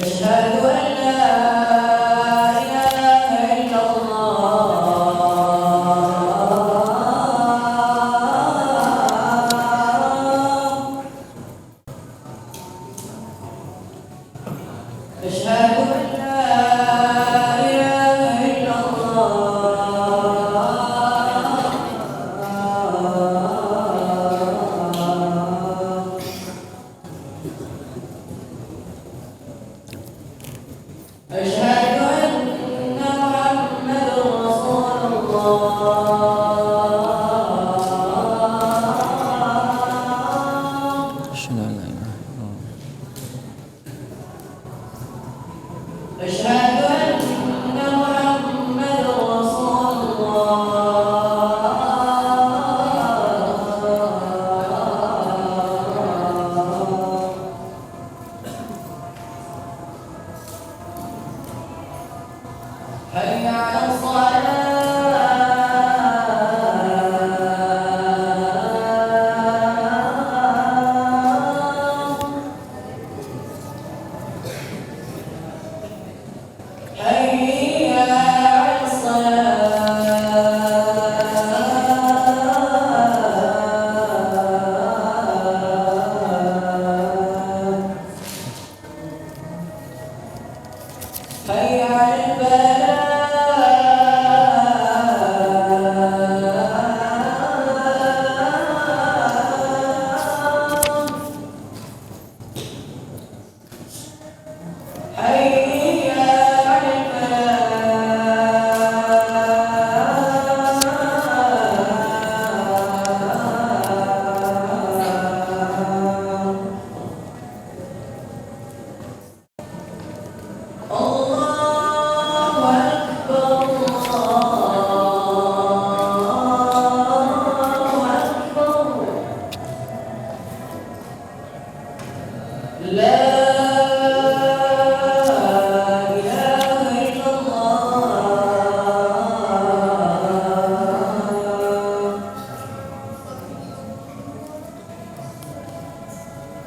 أشهد أن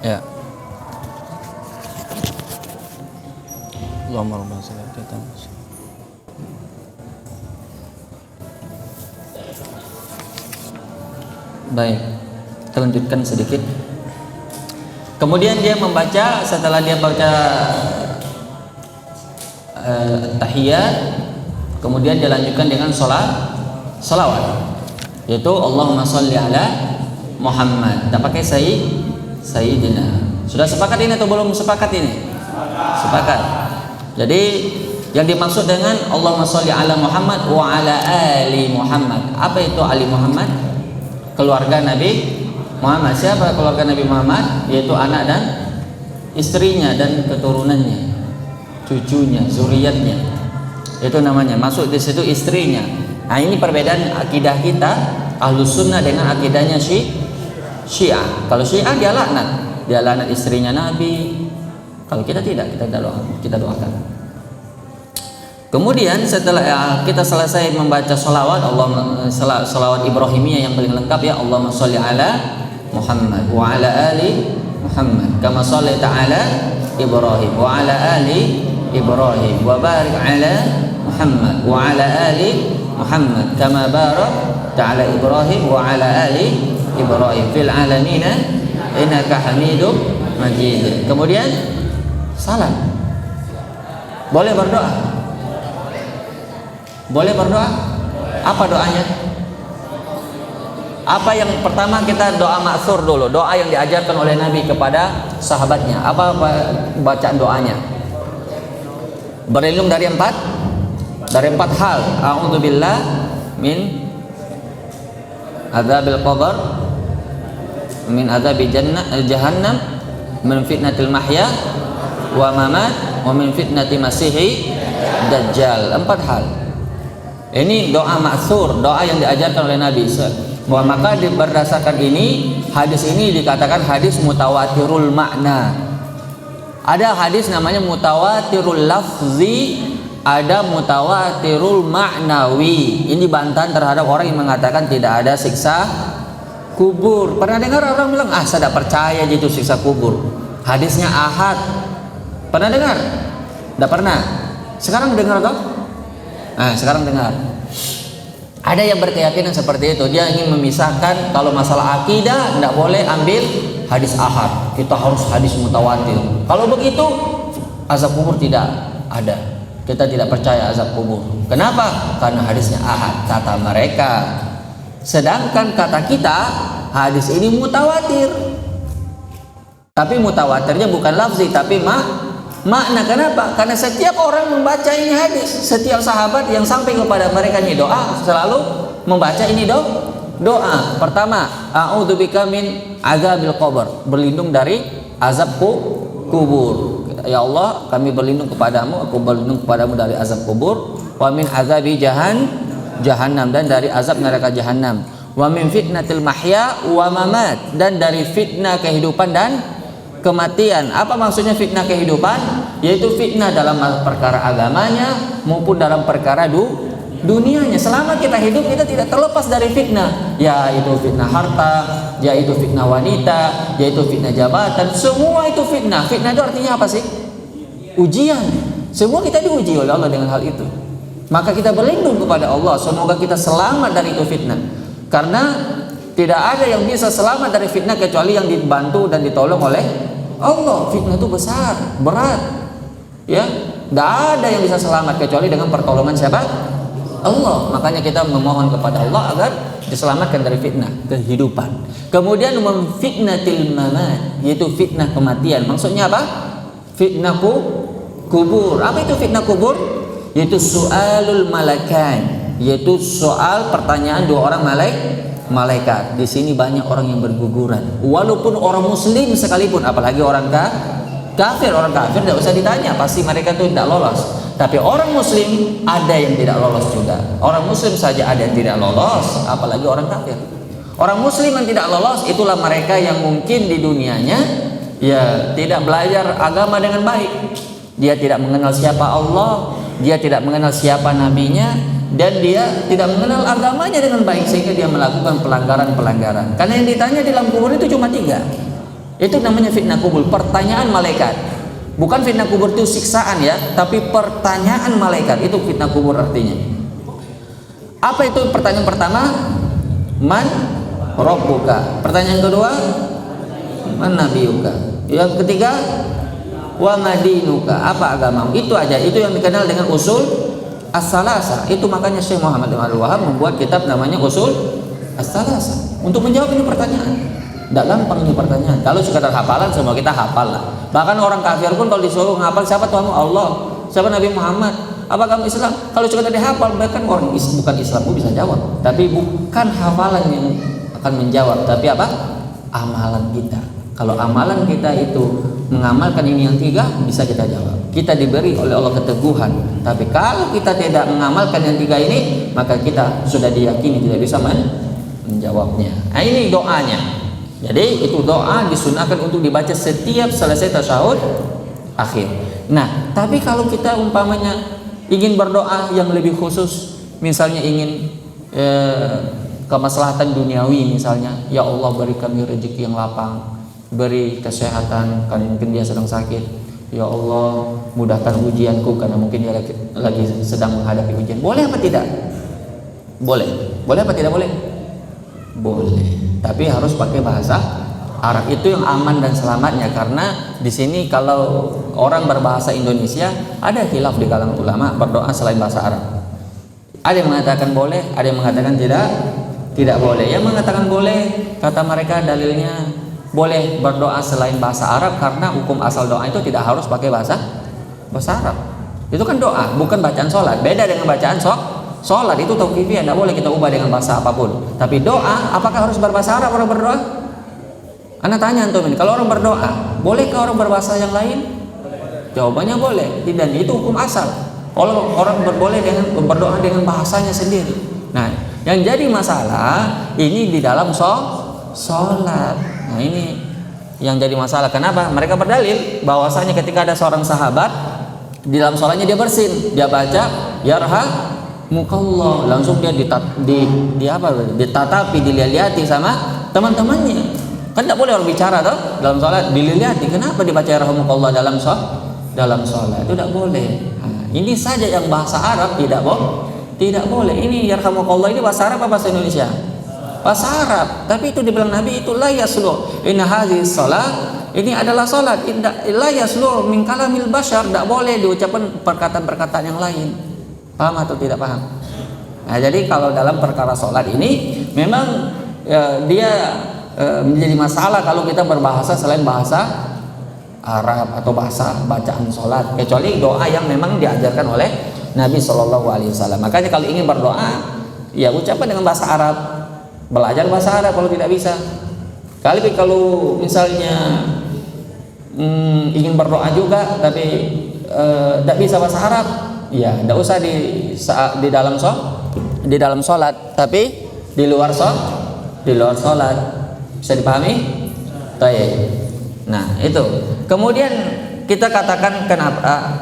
Ya. Allahumma rabbana salli ala Muhammad. Baik, kita lanjutkan sedikit. Kemudian dia membaca, setelah dia baca tahiyat, kemudian dia lanjutkan dengan salawat, yaitu Allahumma sholli ala Muhammad. Kita pakai Sayyidina. Sudah sepakat ini atau belum sepakat ini? Sepakat. Jadi yang dimaksud dengan Allahumma sholli ala Muhammad wa ala ali Muhammad. Apa itu ali Muhammad? Keluarga Nabi Muhammad. Siapa keluarga Nabi Muhammad? Yaitu anak dan istrinya dan keturunannya, cucunya, zuriatnya. Itu namanya. Masuk di situ istrinya. Nah, ini perbedaan akidah kita Ahlus Sunnah dengan akidahnya Syiah. Kalau Syiah dia laknat istrinya Nabi. Kalau kita tidak, kita doakan. Kemudian setelah kita selesai membaca salawat, salawat Ibrahimiyah yang paling lengkap, ya Allahumma sholli ala Muhammad wa ala ali Muhammad kama shallaita ala Ibrahim wa ala ali Ibrahim wa barik ala Muhammad wa ala ali Muhammad kama barakta ala Ibrahim wa ala ali Ibrahim fil alamin innaka Hamidum Majid. Kemudian salam. Boleh berdoa? Boleh berdoa? Apa doanya? Apa yang pertama kita doa maksur dulu, doa yang diajarkan oleh Nabi kepada sahabatnya. Apa bacaan doanya? Berlindung dari empat hal. A'udzubillah min adzabil qabr, min adzabi jahannam, min fitnatil mahya wa mamat, wa min fitnati masihi dajjal. 4 hal. Ini doa maksur, doa yang diajarkan oleh Nabi. Maka berdasarkan ini, hadis ini dikatakan hadis mutawatirul makna. Ada hadis namanya mutawatirul lafzi, ada mutawatirul maknawi. Ini bantahan terhadap orang yang mengatakan tidak ada siksa kubur. Pernah dengar orang bilang, saya tidak percaya gitu siksa kubur. Hadisnya ahad. Pernah dengar? Tidak pernah. Sekarang dengar toh? Nah, sekarang dengar. Ada yang berkeyakinan seperti itu. Dia ingin memisahkan kalau masalah akidah tidak boleh ambil hadis ahad. Kita harus hadis mutawatir. Kalau begitu azab kubur tidak ada. Kita tidak percaya azab kubur. Kenapa? Karena hadisnya ahad kata mereka. Sedangkan kata kita hadis ini mutawatir. Tapi mutawatirnya bukan lafzi tapi makna. Kenapa? Karena setiap orang membaca ini hadis. Setiap sahabat yang sampai kepada mereka ini doa selalu membaca ini doa. Pertama, a'udzubika min azabil qabr. Berlindung dari azab kubur. Ya Allah, kami berlindung kepadamu, aku berlindung kepadamu dari azab kubur. Wa min azabi jahannam, dan dari azab neraka jahannam. Wa min fitnatil mahya wa mamat, dan dari fitnah kehidupan dan kematian. Apa maksudnya fitnah kehidupan? Yaitu fitnah dalam perkara agamanya maupun dalam perkara dunianya. Selama kita hidup kita tidak terlepas dari fitnah, yaitu fitnah harta, yaitu fitnah wanita, yaitu fitnah jabatan. Semua itu fitnah. Fitnah itu artinya apa sih? Ujian. Semua kita diuji oleh Allah dengan hal itu. Maka kita berlindung kepada Allah, semoga kita selamat dari itu fitnah. Karena tidak ada yang bisa selamat dari fitnah kecuali yang dibantu dan ditolong oleh Allah. Fitnah itu besar, berat. Ya, tidak ada yang bisa selamat kecuali dengan pertolongan siapa? Allah. Makanya kita memohon kepada Allah agar diselamatkan dari fitnah kehidupan. Kemudian memfitnatil mamat, yaitu fitnah kematian. Maksudnya apa? Fitnah kubur. Apa itu fitnah kubur? Yaitu soalul malakan, yaitu soal pertanyaan dua orang malaikat. Di sini banyak orang yang berguguran, walaupun orang muslim sekalipun, apalagi orang kafir. Orang kafir tidak usah ditanya, pasti mereka itu tidak lolos. Tapi orang muslim ada yang tidak lolos juga. Orang muslim saja ada yang tidak lolos, apalagi orang kafir. Orang muslim yang tidak lolos itulah mereka yang mungkin di dunianya ya tidak belajar agama dengan baik. Dia tidak mengenal siapa Allah, dia tidak mengenal siapa nabinya, dan dia tidak mengenal agamanya dengan baik, sehingga dia melakukan pelanggaran-pelanggaran. Karena yang ditanya di dalam kubur itu cuma 3. Itu namanya fitnah kubur, pertanyaan malaikat. Bukan fitnah kubur itu siksaan ya, tapi pertanyaan malaikat itu fitnah kubur artinya. Apa itu pertanyaan pertama? Man rabbuka. Pertanyaan kedua, man nabiyuka. Yang ketiga, wa madinuka, apa agamamu? Itu aja, itu yang dikenal dengan usul as-salasa. Itu makanya Syekh Muhammad bin Abdul Wahab membuat kitab namanya Usul as-salasa untuk menjawab ini pertanyaan. Tidak gampang ini pertanyaan. Kalau sekadar hafalan semua kita hafal lah. Bahkan orang kafir pun kalau disuruh menghafal siapa Tuhanmu? Allah. Siapa Nabi Muhammad? Apa kamu Islam? Kalau sekadar dihafal, bahkan orang bukan Islam pun bisa jawab. Tapi bukan hafalan yang akan menjawab, tapi apa? Amalan kita. Kalau amalan kita itu mengamalkan ini yang 3, bisa kita jawab. Kita diberi oleh Allah keteguhan. Tapi kalau kita tidak mengamalkan yang 3 ini, maka kita sudah diyakini tidak bisa menjawabnya. Nah, ini doanya. Jadi itu doa disunahkan untuk dibaca setiap selesai tasyahud akhir. Nah, tapi kalau kita umpamanya ingin berdoa yang lebih khusus, misalnya ingin kemaslahatan duniawi misalnya, ya Allah beri kami rezeki yang lapang, beri kesehatan karena mungkin dia sedang sakit, ya Allah mudahkan ujianku karena mungkin dia lagi sedang menghadapi ujian. Boleh apa tidak? Boleh. Boleh apa tidak boleh? Boleh. Tapi harus pakai bahasa Arab, itu yang aman dan selamatnya. Karena di sini kalau orang berbahasa Indonesia ada khilaf di kalangan ulama berdoa selain bahasa Arab. Ada yang mengatakan boleh, ada yang mengatakan tidak boleh. Yang mengatakan boleh, kata mereka dalilnya boleh berdoa selain bahasa Arab karena hukum asal doa itu tidak harus pakai bahasa Arab. Itu kan doa, bukan bacaan sholat. Beda dengan bacaan sholat, itu tauqifiyah, tidak boleh kita ubah dengan bahasa apapun. Tapi doa, apakah harus berbahasa Arab orang berdoa? Anda tanya antum ini, kalau orang berdoa, bolehkah orang berbahasa yang lain? Jawabannya boleh. Dan itu hukum asal. Kalau orang boleh berdoa dengan bahasanya sendiri. Nah, yang jadi masalah ini di dalam sholat. Nah, ini yang jadi masalah. Kenapa? Mereka berdalil bahwasanya ketika ada seorang sahabat di dalam sholatnya dia bersin, dia baca yarhamukallah, langsung dia ditatapi, dilihat-lihati sama teman-temannya. Kan tidak boleh orang bicara toh dalam sholat, dilihat-lihati. Kenapa dibaca yarhamukallah dalam dalam sholat itu tidak boleh. Nah, ini saja yang bahasa Arab tidak boleh. Ini yarhamukallah, ini bahasa Arab apa bahasa Indonesia? Bahasa Arab. Tapi itu dibilang Nabi itu la yaslu. Inna hadhihi shalah, ini adalah sholat. La yaslu min kalamil bashar, tidak boleh diucapkan perkataan-perkataan yang lain. Paham atau tidak paham? Nah, jadi kalau dalam perkara sholat ini memang dia menjadi masalah kalau kita berbahasa selain bahasa Arab atau bahasa bacaan sholat, kecuali doa yang memang diajarkan oleh Nabi Shallallahu Alaihi Wasallam. Makanya kalau ingin berdoa, ya ucapkan dengan bahasa Arab, belajar bahasa Arab kalau tidak bisa. Kalau misalnya ingin berdoa juga tapi tidak bisa bahasa Arab, ya tidak usah di dalam sholat, tapi di luar sholat. Bisa dipahami? Baik. Nah, itu. Kemudian kita katakan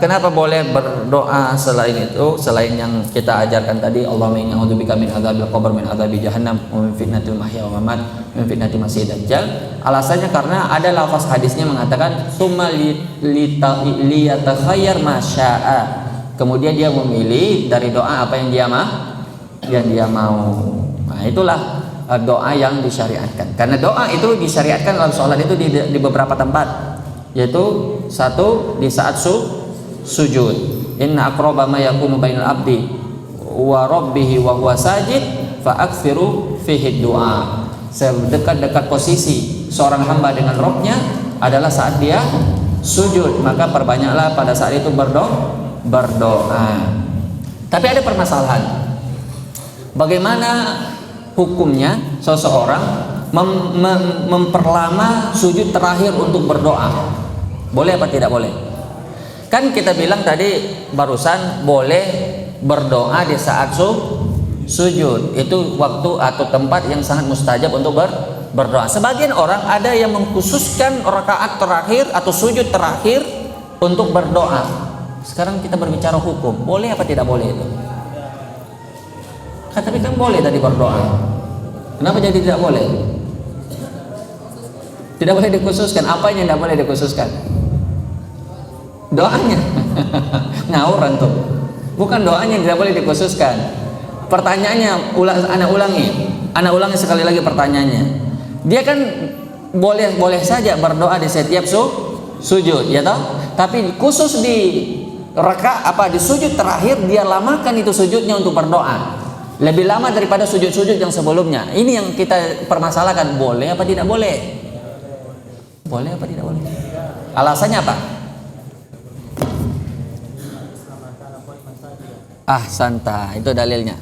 kenapa boleh berdoa selain itu, selain yang kita ajarkan tadi, Allahumma inni a'udzubika min adzabil qabr, min adzabi jahannam, wa min fitnatil mahya wal mamat, min fitnatil masiihid dajjal. Alasannya karena ada lafaz hadisnya mengatakan summa liyatakhayyar ma syaa. Kemudian dia memilih dari doa apa yang dia mau. Nah, itulah doa yang disyariatkan. Karena doa itu disyariatkan dalam sholat itu di beberapa tempat, yaitu satu di saat sujud. Inna aqraba ma yakunu bainal abdi wa rabbihi wa huwa sajid fa aktsiru fihi du'a. Sedekat-dekat posisi seorang hamba dengan Rabbnya adalah saat dia sujud, maka perbanyaklah pada saat itu berdoa. Tapi ada permasalahan. Bagaimana hukumnya seseorang memperlama sujud terakhir untuk berdoa? Boleh apa tidak boleh? Kan kita bilang tadi barusan boleh berdoa di saat sujud. Itu waktu atau tempat yang sangat mustajab untuk berdoa. Sebagian orang ada yang mengkhususkan rakaat terakhir atau sujud terakhir untuk berdoa. Sekarang kita berbicara hukum, boleh apa tidak boleh itu? Tapi kan boleh tadi berdoa. Kenapa jadi tidak boleh? Tidak boleh dikhususkan. Apa yang tidak boleh dikhususkan? Doanya. Ngawur antum. Bukan doanya yang tidak boleh dikhususkan. Pertanyaannya Anak ulangi sekali lagi pertanyaannya. Dia kan boleh saja berdoa di setiap sujud, ya toh? Tapi khusus di di sujud terakhir dia lamakan itu sujudnya untuk berdoa. Lebih lama daripada sujud-sujud yang sebelumnya. Ini yang kita permasalahkan, boleh apa tidak boleh? Boleh apa tidak boleh? Alasannya apa? Santai, itu dalilnya.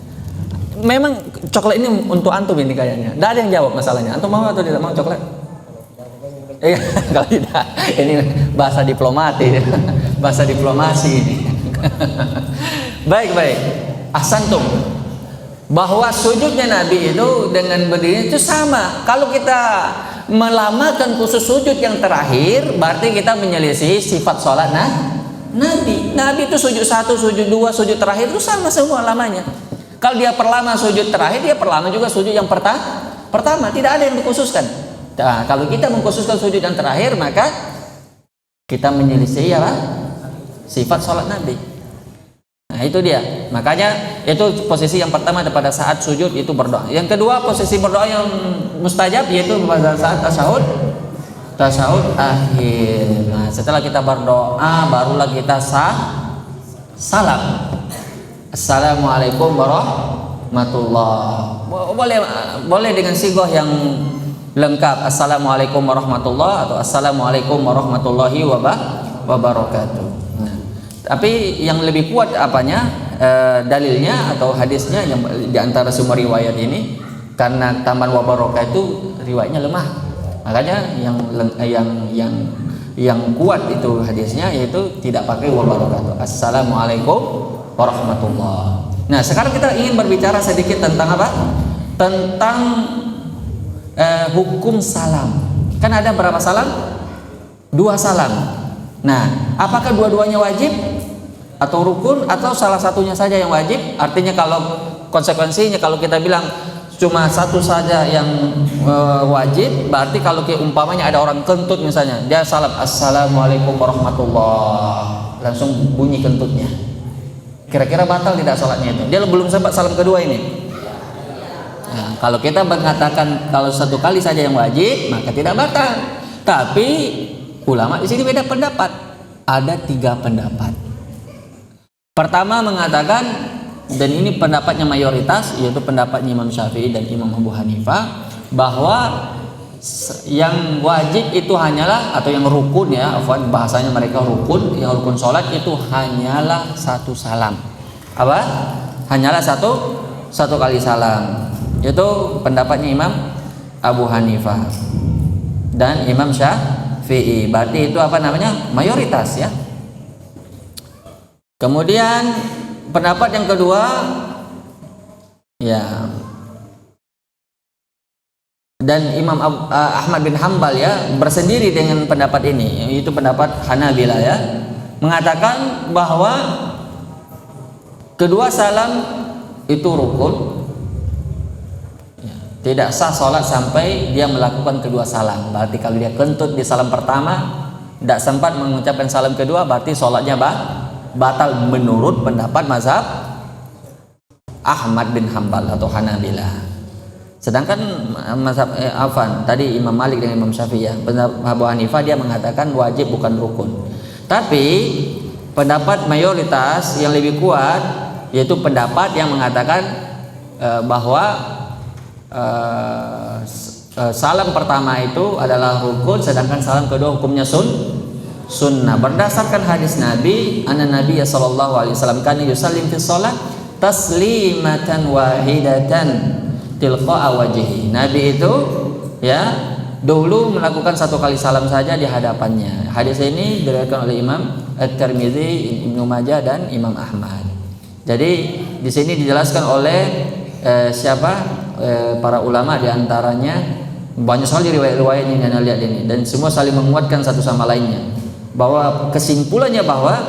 Memang coklat ini untuk antum ini kayaknya. Tidak ada yang jawab masalahnya. Antum mau atau tidak mau coklat? Iya, kalau tidak, ini bahasa diplomatik, bahasa diplomasi ini. Baik. Ahsantum. Bahwa sujudnya Nabi itu dengan berdiri itu sama. Kalau kita melamakan khusus sujud yang terakhir, berarti kita menyelisih sifat sholat Nabi. Nabi itu sujud 1, sujud 2, sujud terakhir itu sama semua lamanya. Kalau dia perlama sujud terakhir, dia perlama juga sujud yang pertama. Tidak ada yang dikhususkan. Nah, kalau kita mengkhususkan sujud yang terakhir, maka kita menyelisih sifat sholat Nabi. Nah, itu dia. Makanya itu posisi yang pertama pada saat sujud itu berdoa. Yang kedua, posisi berdoa yang mustajab yaitu pada saat tasyahud akhir. Nah, setelah kita berdoa barulah kita salam. Assalamualaikum warahmatullahi. Boleh dengan sigoh yang lengkap. Assalamualaikum warahmatullahi atau Assalamualaikum warahmatullahi wabarakatuh. Nah, tapi yang lebih kuat dalilnya atau hadisnya yang di antara semua riwayat ini, karena tambahan wabarakatuh itu riwayatnya lemah. Makanya yang kuat itu hadisnya yaitu tidak pakai wabarakatuh. Assalamualaikum warahmatullahi. Nah, sekarang kita ingin berbicara sedikit tentang apa? Tentang hukum salam. Kan ada berapa salam? 2 salam. Nah, apakah dua-duanya wajib atau rukun atau salah satunya saja yang wajib? Artinya kalau konsekuensinya kalau kita bilang cuma satu saja yang wajib, berarti kalau umpamanya ada orang kentut misalnya, dia salam assalamualaikum warahmatullah, langsung bunyi kentutnya, kira-kira batal tidak sholatnya itu? Dia belum sempat salam kedua ini. Nah, kalau kita mengatakan kalau satu kali saja yang wajib, maka tidak batal. Tapi ulama di sini beda pendapat. Ada 3 pendapat. Pertama mengatakan, dan ini pendapatnya mayoritas, yaitu pendapatnya Imam Syafi'i dan Imam Abu Hanifah, bahwa yang wajib itu hanyalah, atau yang rukun ya, bahasanya mereka rukun, yang rukun sholat itu hanyalah 1 salam. Apa? Hanyalah satu kali salam. Itu pendapatnya Imam Abu Hanifah dan Imam Syafi'i. Berarti itu apa namanya? Mayoritas ya. Kemudian pendapat yang kedua ya, dan Imam Ahmad bin Hambal ya bersendiri dengan pendapat ini, yaitu pendapat Hanabilah ya, mengatakan bahwa kedua salam itu rukun. Tidak sah sholat sampai dia melakukan kedua salam. Berarti kalau dia kentut di salam pertama, tidak sempat mengucapkan salam kedua, berarti sholatnya batal menurut pendapat mazhab Ahmad bin Hambal atau Hanabilah. Sedangkan mazhab tadi Imam Malik dengan Imam Syafi'i ya, Abu Hanifah dia mengatakan wajib bukan rukun. Tapi pendapat mayoritas yang lebih kuat yaitu pendapat yang mengatakan bahwa salam pertama itu adalah rukun, sedangkan salam kedua hukumnya sunnah. Berdasarkan hadis Nabi, anna Nabi sallallahu alaihi wasallam kana yusallim fi shalah taslimatan wahidatan tilqa'a wajhi. Nabi itu ya dulu melakukan 1 kali salam saja di hadapannya. Hadis ini diriwayatkan oleh Imam At-Tirmidzi, Ibnu Majah dan Imam Ahmad. Jadi di sini dijelaskan oleh para ulama, diantaranya banyak sekali riwayat-riwayat yang Anda lihat ini, dan semua saling menguatkan satu sama lainnya, bahwa kesimpulannya bahwa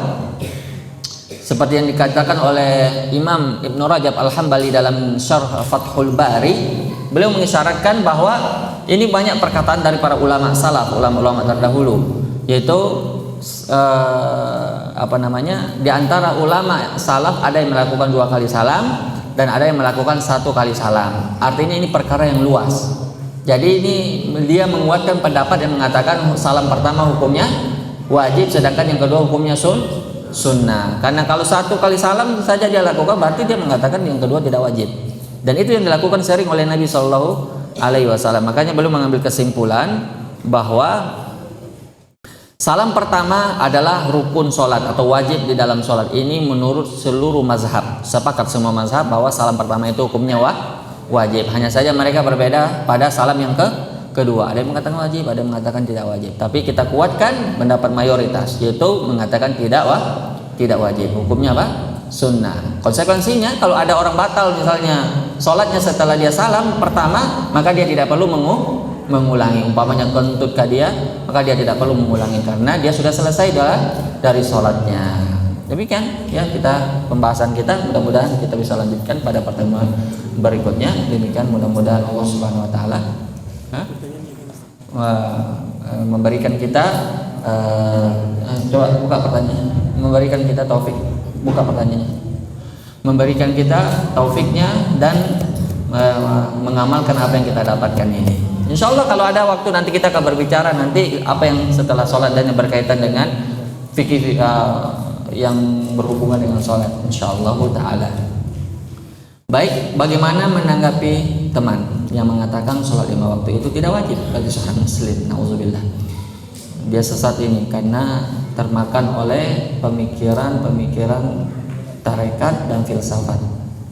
seperti yang dikatakan oleh Imam Ibnu Rajab Al-Hambali dalam Syarh Fathul Bari, beliau mengisyaratkan bahwa ini banyak perkataan dari para ulama salaf, ulama-ulama terdahulu, yaitu di antara ulama salaf ada yang melakukan 2 kali salam dan ada yang melakukan 1 kali salam. Artinya ini perkara yang luas. Jadi ini dia menguatkan pendapat yang mengatakan salam pertama hukumnya wajib, sedangkan yang kedua hukumnya sunnah. Karena kalau 1 kali salam saja dia lakukan, berarti dia mengatakan yang kedua tidak wajib. Dan itu yang dilakukan sering oleh Nabi Shallallahu Alaihi Wasallam. Makanya belum mengambil kesimpulan bahwa salam pertama adalah rukun sholat atau wajib di dalam sholat. Ini menurut seluruh mazhab, sepakat semua mazhab bahwa salam pertama itu hukumnya wajib. Hanya saja mereka berbeda pada salam yang kedua. Ada yang mengatakan wajib, ada yang mengatakan tidak wajib. Tapi kita kuatkan pendapat mayoritas, yaitu mengatakan tidak wajib. Hukumnya apa? Sunnah. Konsekuensinya kalau ada orang batal misalnya sholatnya setelah dia salam pertama, maka dia tidak perlu mengulangi. Umpamanya kentut ke dia, maka dia tidak perlu mengulangi karena dia sudah selesai dari sholatnya. Demikian ya pembahasan kita, mudah-mudahan kita bisa lanjutkan pada pertemuan berikutnya. Demikian mudah-mudahan Allah Subhanahu wa taala memberikan kita coba buka pertanyaan, memberikan kita taufik, buka pertanyaannya, memberikan kita taufiknya dan mengamalkan apa yang kita dapatkan ini. Insya Allah kalau ada waktu nanti kita akan berbicara nanti apa yang setelah sholat dan yang berkaitan dengan fikih yang berhubungan dengan sholat, insya Allah taala. Baik, bagaimana menanggapi teman yang mengatakan sholat 5 waktu itu tidak wajib bagi seorang muslim? Nauzubillah. Dia sesat ini karena termakan oleh pemikiran tarekat dan filsafat.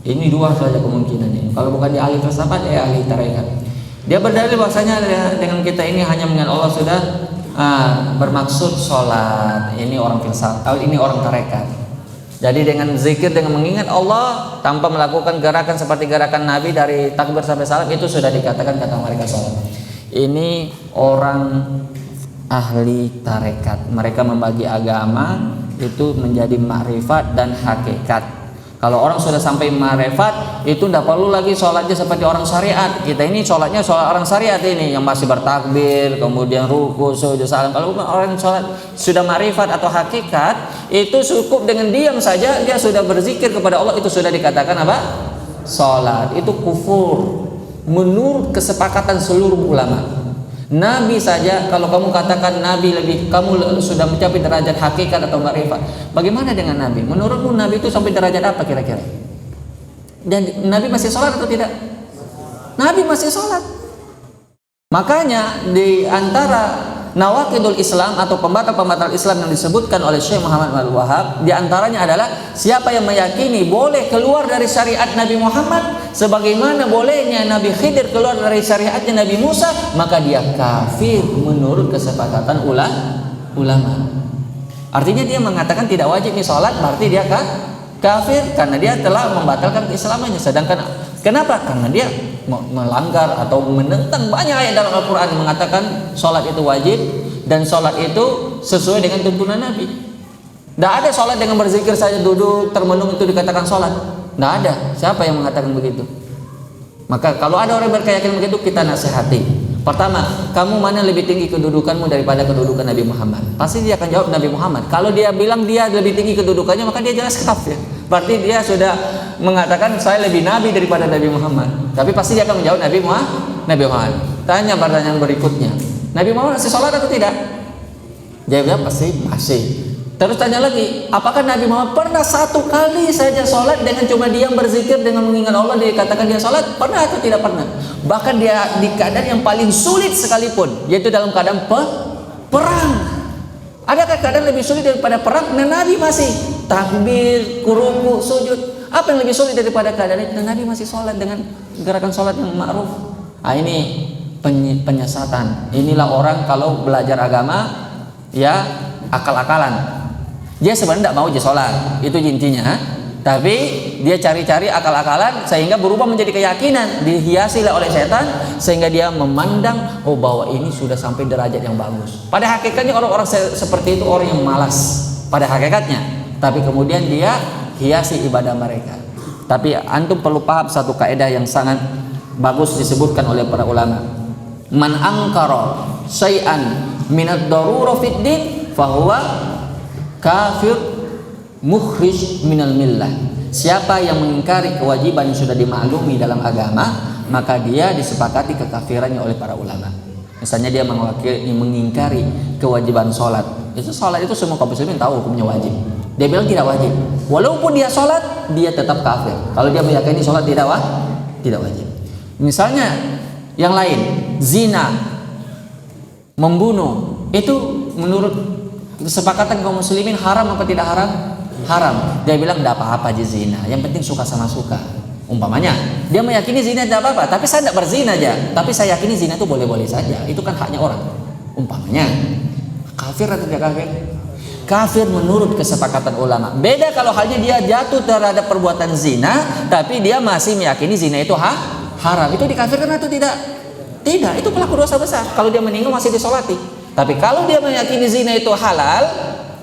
Ini 2 saja kemungkinan ini. Kalau bukan dia ahli filsafat, dia ahli tarekat. Dia berdalil bahwasanya dengan kita ini hanya mengingat Allah sudah bermaksud sholat. Ini orang filsafat, ini orang tarekat. Jadi dengan zikir, dengan mengingat Allah tanpa melakukan gerakan seperti gerakan Nabi dari takbir sampai salam, itu sudah dikatakan kata mereka sholat. Ini orang ahli tarekat. Mereka membagi agama itu menjadi makrifat dan hakikat. Kalau orang sudah sampai ma'rifat, itu tidak perlu lagi sholatnya seperti orang syariat. Kita ini sholatnya sholat orang syariat ini, yang masih bertakbir, kemudian ruku, sujud, salam. Kalau orang sholat sudah ma'rifat atau hakikat, itu cukup dengan diam saja dia sudah berzikir kepada Allah, itu sudah dikatakan apa? Sholat. Itu kufur menurut kesepakatan seluruh ulama. Nabi saja, kalau kamu katakan Nabi kamu sudah mencapai derajat hakikat atau ma'rifat, bagaimana dengan Nabi? Menurutmu Nabi itu sampai derajat apa kira-kira? Dan Nabi masih sholat atau tidak? Nabi masih sholat. Makanya di antara nawaqidul Islam atau pembatal-pembatal Islam yang disebutkan oleh Syekh Muhammad Al-Wahhab, di antaranya adalah siapa yang meyakini boleh keluar dari syariat Nabi Muhammad sebagaimana bolehnya Nabi Khidir keluar dari syariatnya Nabi Musa, maka dia kafir menurut kesepakatan ulama. Artinya dia mengatakan tidak wajib nih sholat, berarti dia kafir karena dia telah membatalkan keislamannya. Sedangkan kenapa? Karena dia melanggar atau menentang banyak ayat dalam Al-Quran yang mengatakan sholat itu wajib dan sholat itu sesuai dengan tuntunan Nabi. Tidak ada sholat dengan berzikir saja duduk termenung itu dikatakan sholat. Tidak ada. Siapa yang mengatakan begitu? Maka kalau ada orang berkeyakinan begitu, kita nasihati. Pertama, kamu mana lebih tinggi kedudukanmu daripada kedudukan Nabi Muhammad? Pasti dia akan jawab Nabi Muhammad. Kalau dia bilang dia lebih tinggi kedudukannya, maka dia jelas kafir. Berarti dia sudah mengatakan saya lebih Nabi daripada Nabi Muhammad. Tapi pasti dia akan menjawab Nabi Muhammad. Tanya pertanyaan berikutnya, Nabi Muhammad masih sholat atau tidak? Jawabnya pasti masih. Terus tanya lagi, apakah Nabi Muhammad pernah satu kali saja sholat dengan cuma diam berzikir dengan mengingat Allah dia katakan dia sholat? Pernah atau tidak pernah? Bahkan dia di keadaan yang paling sulit sekalipun, yaitu dalam keadaan perang. Adakah keadaan lebih sulit daripada perang? Nah, Nabi masih takbir, kuruku, sujud. Apa yang lebih sulit daripada keadaan itu? Nah, Nabi masih sholat dengan gerakan sholat yang ma'ruf. Ini penyesatan. Inilah orang kalau belajar agama ya akal-akalan. Dia sebenarnya tidak mau dia sholat, itu intinya. Tapi dia cari-cari akal-akalan sehingga berubah menjadi keyakinan, dihiasi oleh setan sehingga dia memandang bahwa ini sudah sampai derajat yang bagus. Pada hakikatnya orang-orang seperti itu orang yang malas pada hakikatnya. Tapi kemudian dia hiasi ibadah mereka. Tapi antum perlu paham satu kaidah yang sangat bagus disebutkan oleh para ulama. Man angkara syai'an minad darura fid din fahuwa kafir mukhrij minal millah. Siapa yang mengingkari kewajiban yang sudah dimaklumi dalam agama, maka dia disepakati kekafirannya oleh para ulama. Misalnya dia mengingkari kewajiban sholat. Itu sholat itu semua kaum muslimin tahu hukumnya wajib. Dia bilang tidak wajib. Walaupun dia sholat, dia tetap kafir. Kalau dia meyakini sholat tidak wajib. Misalnya yang lain, zina, membunuh, itu menurut kesepakatan kaum muslimin haram apa tidak haram? Haram. Dia bilang tidak apa-apa aja zina, yang penting suka sama suka. Umpamanya dia meyakini zina tidak apa-apa, tapi saya tidak berzina aja, tapi saya yakini zina itu boleh-boleh saja, itu kan haknya orang. Umpamanya kafir atau tidak kafir? Kafir menurut kesepakatan ulama. Beda kalau halnya dia jatuh terhadap perbuatan zina, tapi dia masih meyakini zina itu haram, itu dikafirkan atau tidak? Tidak, itu pelaku dosa besar. Kalau dia meninggal masih disolati. Tapi kalau dia meyakini zina itu halal,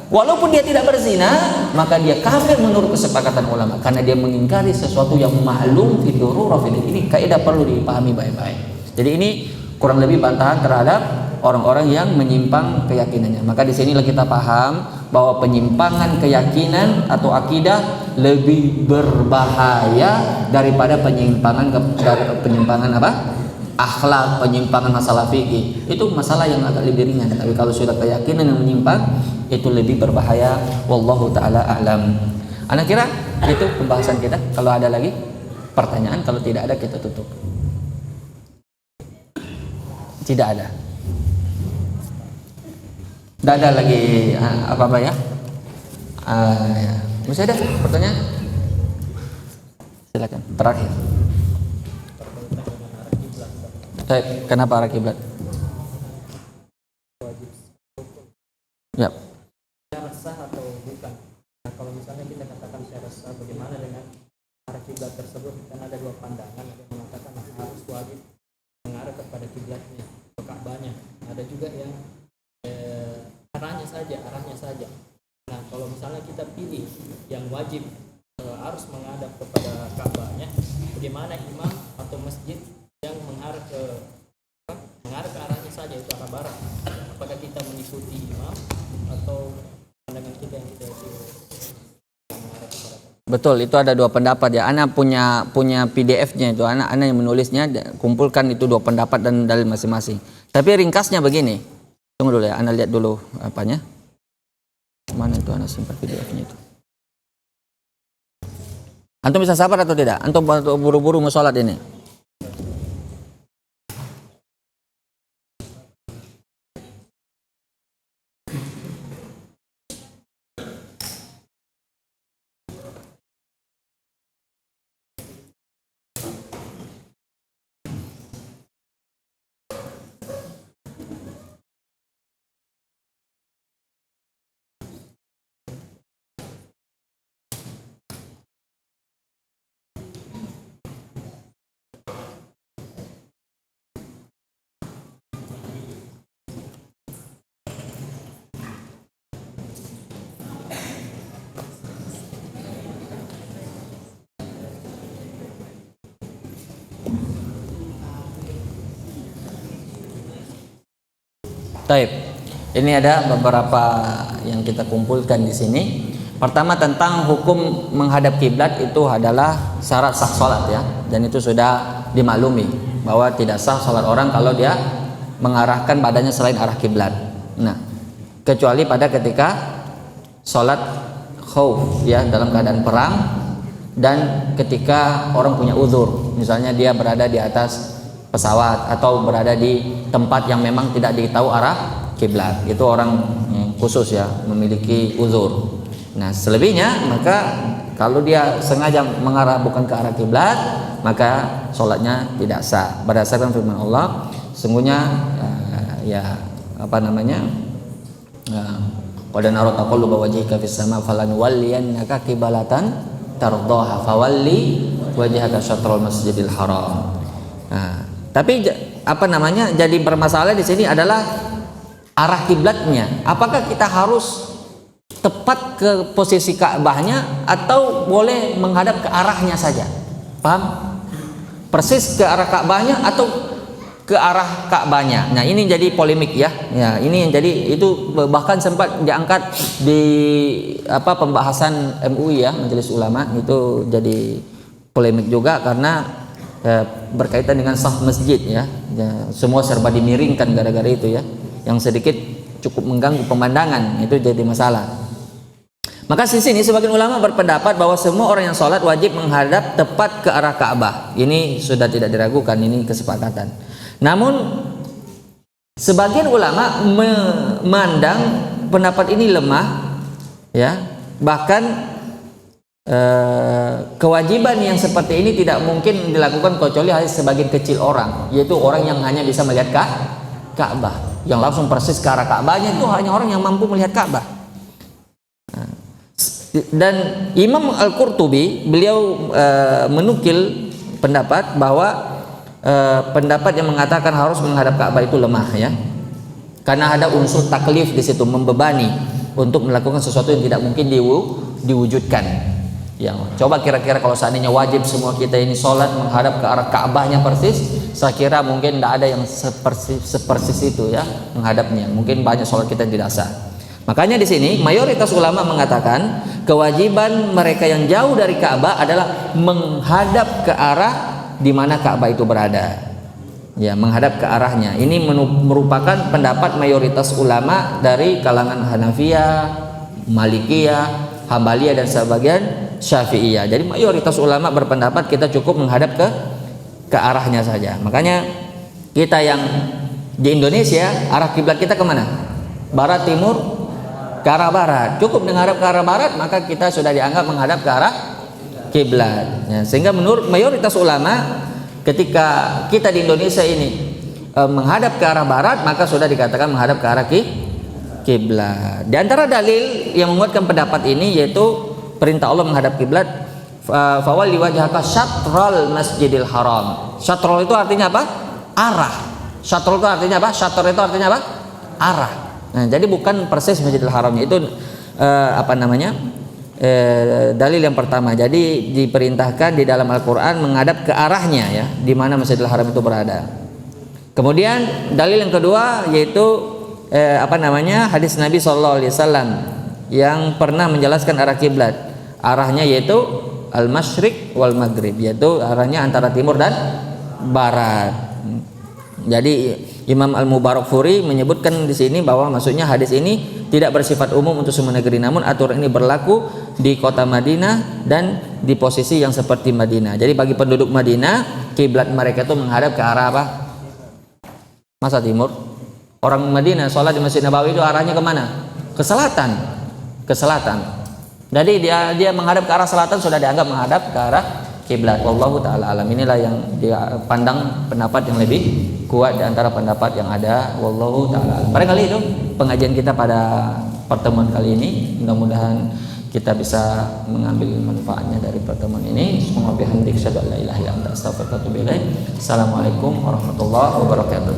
walaupun dia tidak berzina, maka dia kafir menurut kesepakatan ulama karena dia mengingkari sesuatu yang ma'lum fi darurah. Ini kaidah perlu dipahami baik-baik. Jadi ini kurang lebih bantahan terhadap orang-orang yang menyimpang keyakinannya. Maka di sinilah kita paham bahwa penyimpangan keyakinan atau akidah lebih berbahaya daripada penyimpangan apa? Akhlak, penyimpangan masalah fikih. Itu masalah yang agak lebih ringan. Tapi kalau sudah keyakinan yang menyimpang, itu lebih berbahaya. Wallahu taala a'lam. Ana kira itu pembahasan kita. Kalau ada lagi pertanyaan, kalau tidak ada kita tutup. Tidak ada. Tidak ada lagi apa-apa ya? Ya. Masih ada pertanyaan? Silakan. Terakhir. Kenapa arah kiblat? Ya. Secara sah atau bukan? Nah, kalau misalnya kita katakan secara sah, bagaimana dengan arah kiblat tersebut? Kan ada dua pandangan, ada yang mengatakan harus wajib mengarah kepada kiblatnya, ke Ka'bahnya. Ada juga yang arahnya saja. Nah, kalau misalnya kita pilih yang wajib harus menghadap kepada Ka'bahnya, bagaimana imam atau masjid yang mengarah ke arahnya saja, itu arah barat? Apakah kita mengikuti imam atau pandangan kita yang kita itu mengarah kepada Ka'bah? Betul, itu ada dua pendapat ya. Ana punya PDF-nya itu, ana yang menulisnya, kumpulkan itu dua pendapat dan dalil masing-masing. Tapi ringkasnya begini. Tunggu dulu ya, ana lihat dulu apanya. Mana itu ana simpan PDF-nya itu. Antum bisa sabar atau tidak? Antum buru-buru mau sholat ini. Taib. Ini ada beberapa yang kita kumpulkan di sini. Pertama tentang hukum menghadap kiblat itu adalah syarat sah salat ya, dan itu sudah dimaklumi bahwa tidak sah salat orang kalau dia mengarahkan badannya selain arah kiblat. Nah, kecuali pada ketika salat khauf ya, dalam keadaan perang, dan ketika orang punya uzur, misalnya dia berada di atas pesawat atau berada di tempat yang memang tidak ditahu arah kiblat, itu orang khusus ya, memiliki uzur. Nah, selebihnya maka kalau dia sengaja mengarah bukan ke arah kiblat, maka sholatnya tidak sah. Berdasarkan firman Allah, sungguhnya qad nara taqalluba wajhika fis sama falanuwalliyannaka qiblatan tardaha fawalli wajhaka syatrul masjidil haram. Nah, tapi jadi bermasalah di sini adalah arah kiblatnya. Apakah kita harus tepat ke posisi Ka'bahnya atau boleh menghadap ke arahnya saja? Paham? Persis ke arah Ka'bahnya atau ke arah Ka'bahnya. Nah, ini jadi polemik ya. Ya, ini yang jadi itu bahkan sempat diangkat di pembahasan MUI ya, Majelis Ulama, itu jadi polemik juga karena berkaitan dengan sah masjid ya. Semua serba dimiringkan gara-gara itu ya, yang sedikit cukup mengganggu pemandangan, itu jadi masalah. Maka di sini sebagian ulama berpendapat bahwa semua orang yang sholat wajib menghadap tepat ke arah Ka'bah. Ini sudah tidak diragukan, ini kesepakatan. Namun sebagian ulama memandang pendapat ini lemah ya, bahkan kewajiban yang seperti ini tidak mungkin dilakukan kecuali hanya sebagian kecil orang, yaitu orang yang hanya bisa melihat Ka'bah, yang langsung persis ke arah Ka'bahnya itu hanya orang yang mampu melihat Ka'bah. Dan Imam Al-Qurtubi beliau menukil pendapat bahwa pendapat yang mengatakan harus menghadap Ka'bah itu lemah ya, karena ada unsur taklif di situ, membebani untuk melakukan sesuatu yang tidak mungkin diwujudkan. Ya, coba kira-kira kalau seandainya wajib semua kita ini sholat menghadap ke arah Ka'bahnya persis, saya kira mungkin tidak ada yang sepersis itu ya menghadapnya. Mungkin banyak sholat kita tidak sah. Makanya di sini mayoritas ulama mengatakan kewajiban mereka yang jauh dari Ka'bah adalah menghadap ke arah di mana Ka'bah itu berada. Ya, menghadap ke arahnya. Ini merupakan pendapat mayoritas ulama dari kalangan Hanafiyah, Malikiyah, Hambaliyah dan sebagian Syafi'iyah. Jadi mayoritas ulama berpendapat kita cukup menghadap ke arahnya saja. Makanya kita yang di Indonesia, arah kiblat kita kemana? Barat, timur, ke arah barat. Cukup menghadap ke arah barat, maka kita sudah dianggap menghadap ke arah kiblat. Ya, sehingga menurut mayoritas ulama, ketika kita di Indonesia ini menghadap ke arah barat, maka sudah dikatakan menghadap ke arah kiblat. Di antara dalil yang menguatkan pendapat ini yaitu perintah Allah menghadap kiblat, fawalli wajhaka syatral masjidil haram. Syatrul itu artinya apa? Arah. Syatrul itu artinya apa? Syatr itu artinya apa? Arah. Nah, jadi bukan persis Masjidil Haram, itu dalil yang pertama. Jadi diperintahkan di dalam Al-Qur'an menghadap ke arahnya ya, di mana Masjidil Haram itu berada. Kemudian dalil yang kedua yaitu hadis Nabi SAW yang pernah menjelaskan arah kiblat. Arahnya yaitu al-masyriq wal maghrib, yaitu arahnya antara timur dan barat. Jadi Imam Al-Mubarakfuri menyebutkan di sini bahwa maksudnya hadis ini tidak bersifat umum untuk semua negeri, namun aturan ini berlaku di kota Madinah dan di posisi yang seperti Madinah. Jadi bagi penduduk Madinah, kiblat mereka itu menghadap ke arah apa? Masa timur. Orang Madinah sholat di Masjid Nabawi itu arahnya kemana? Ke selatan. Ke selatan. Jadi dia menghadap ke arah selatan sudah dianggap menghadap ke arah kiblat. Wallahu taala alam. Inilah yang dia pandang pendapat yang lebih kuat di antara pendapat yang ada. Wallahu taala alam. Barangkali itu pengajian kita pada pertemuan kali ini. Mudah-mudahan kita bisa mengambil manfaatnya dari pertemuan ini. Semoga bihamdik syada la ilaha illa anta astaghfiruka wa atubu ilaik. Assalamualaikum warahmatullahi wabarakatuh.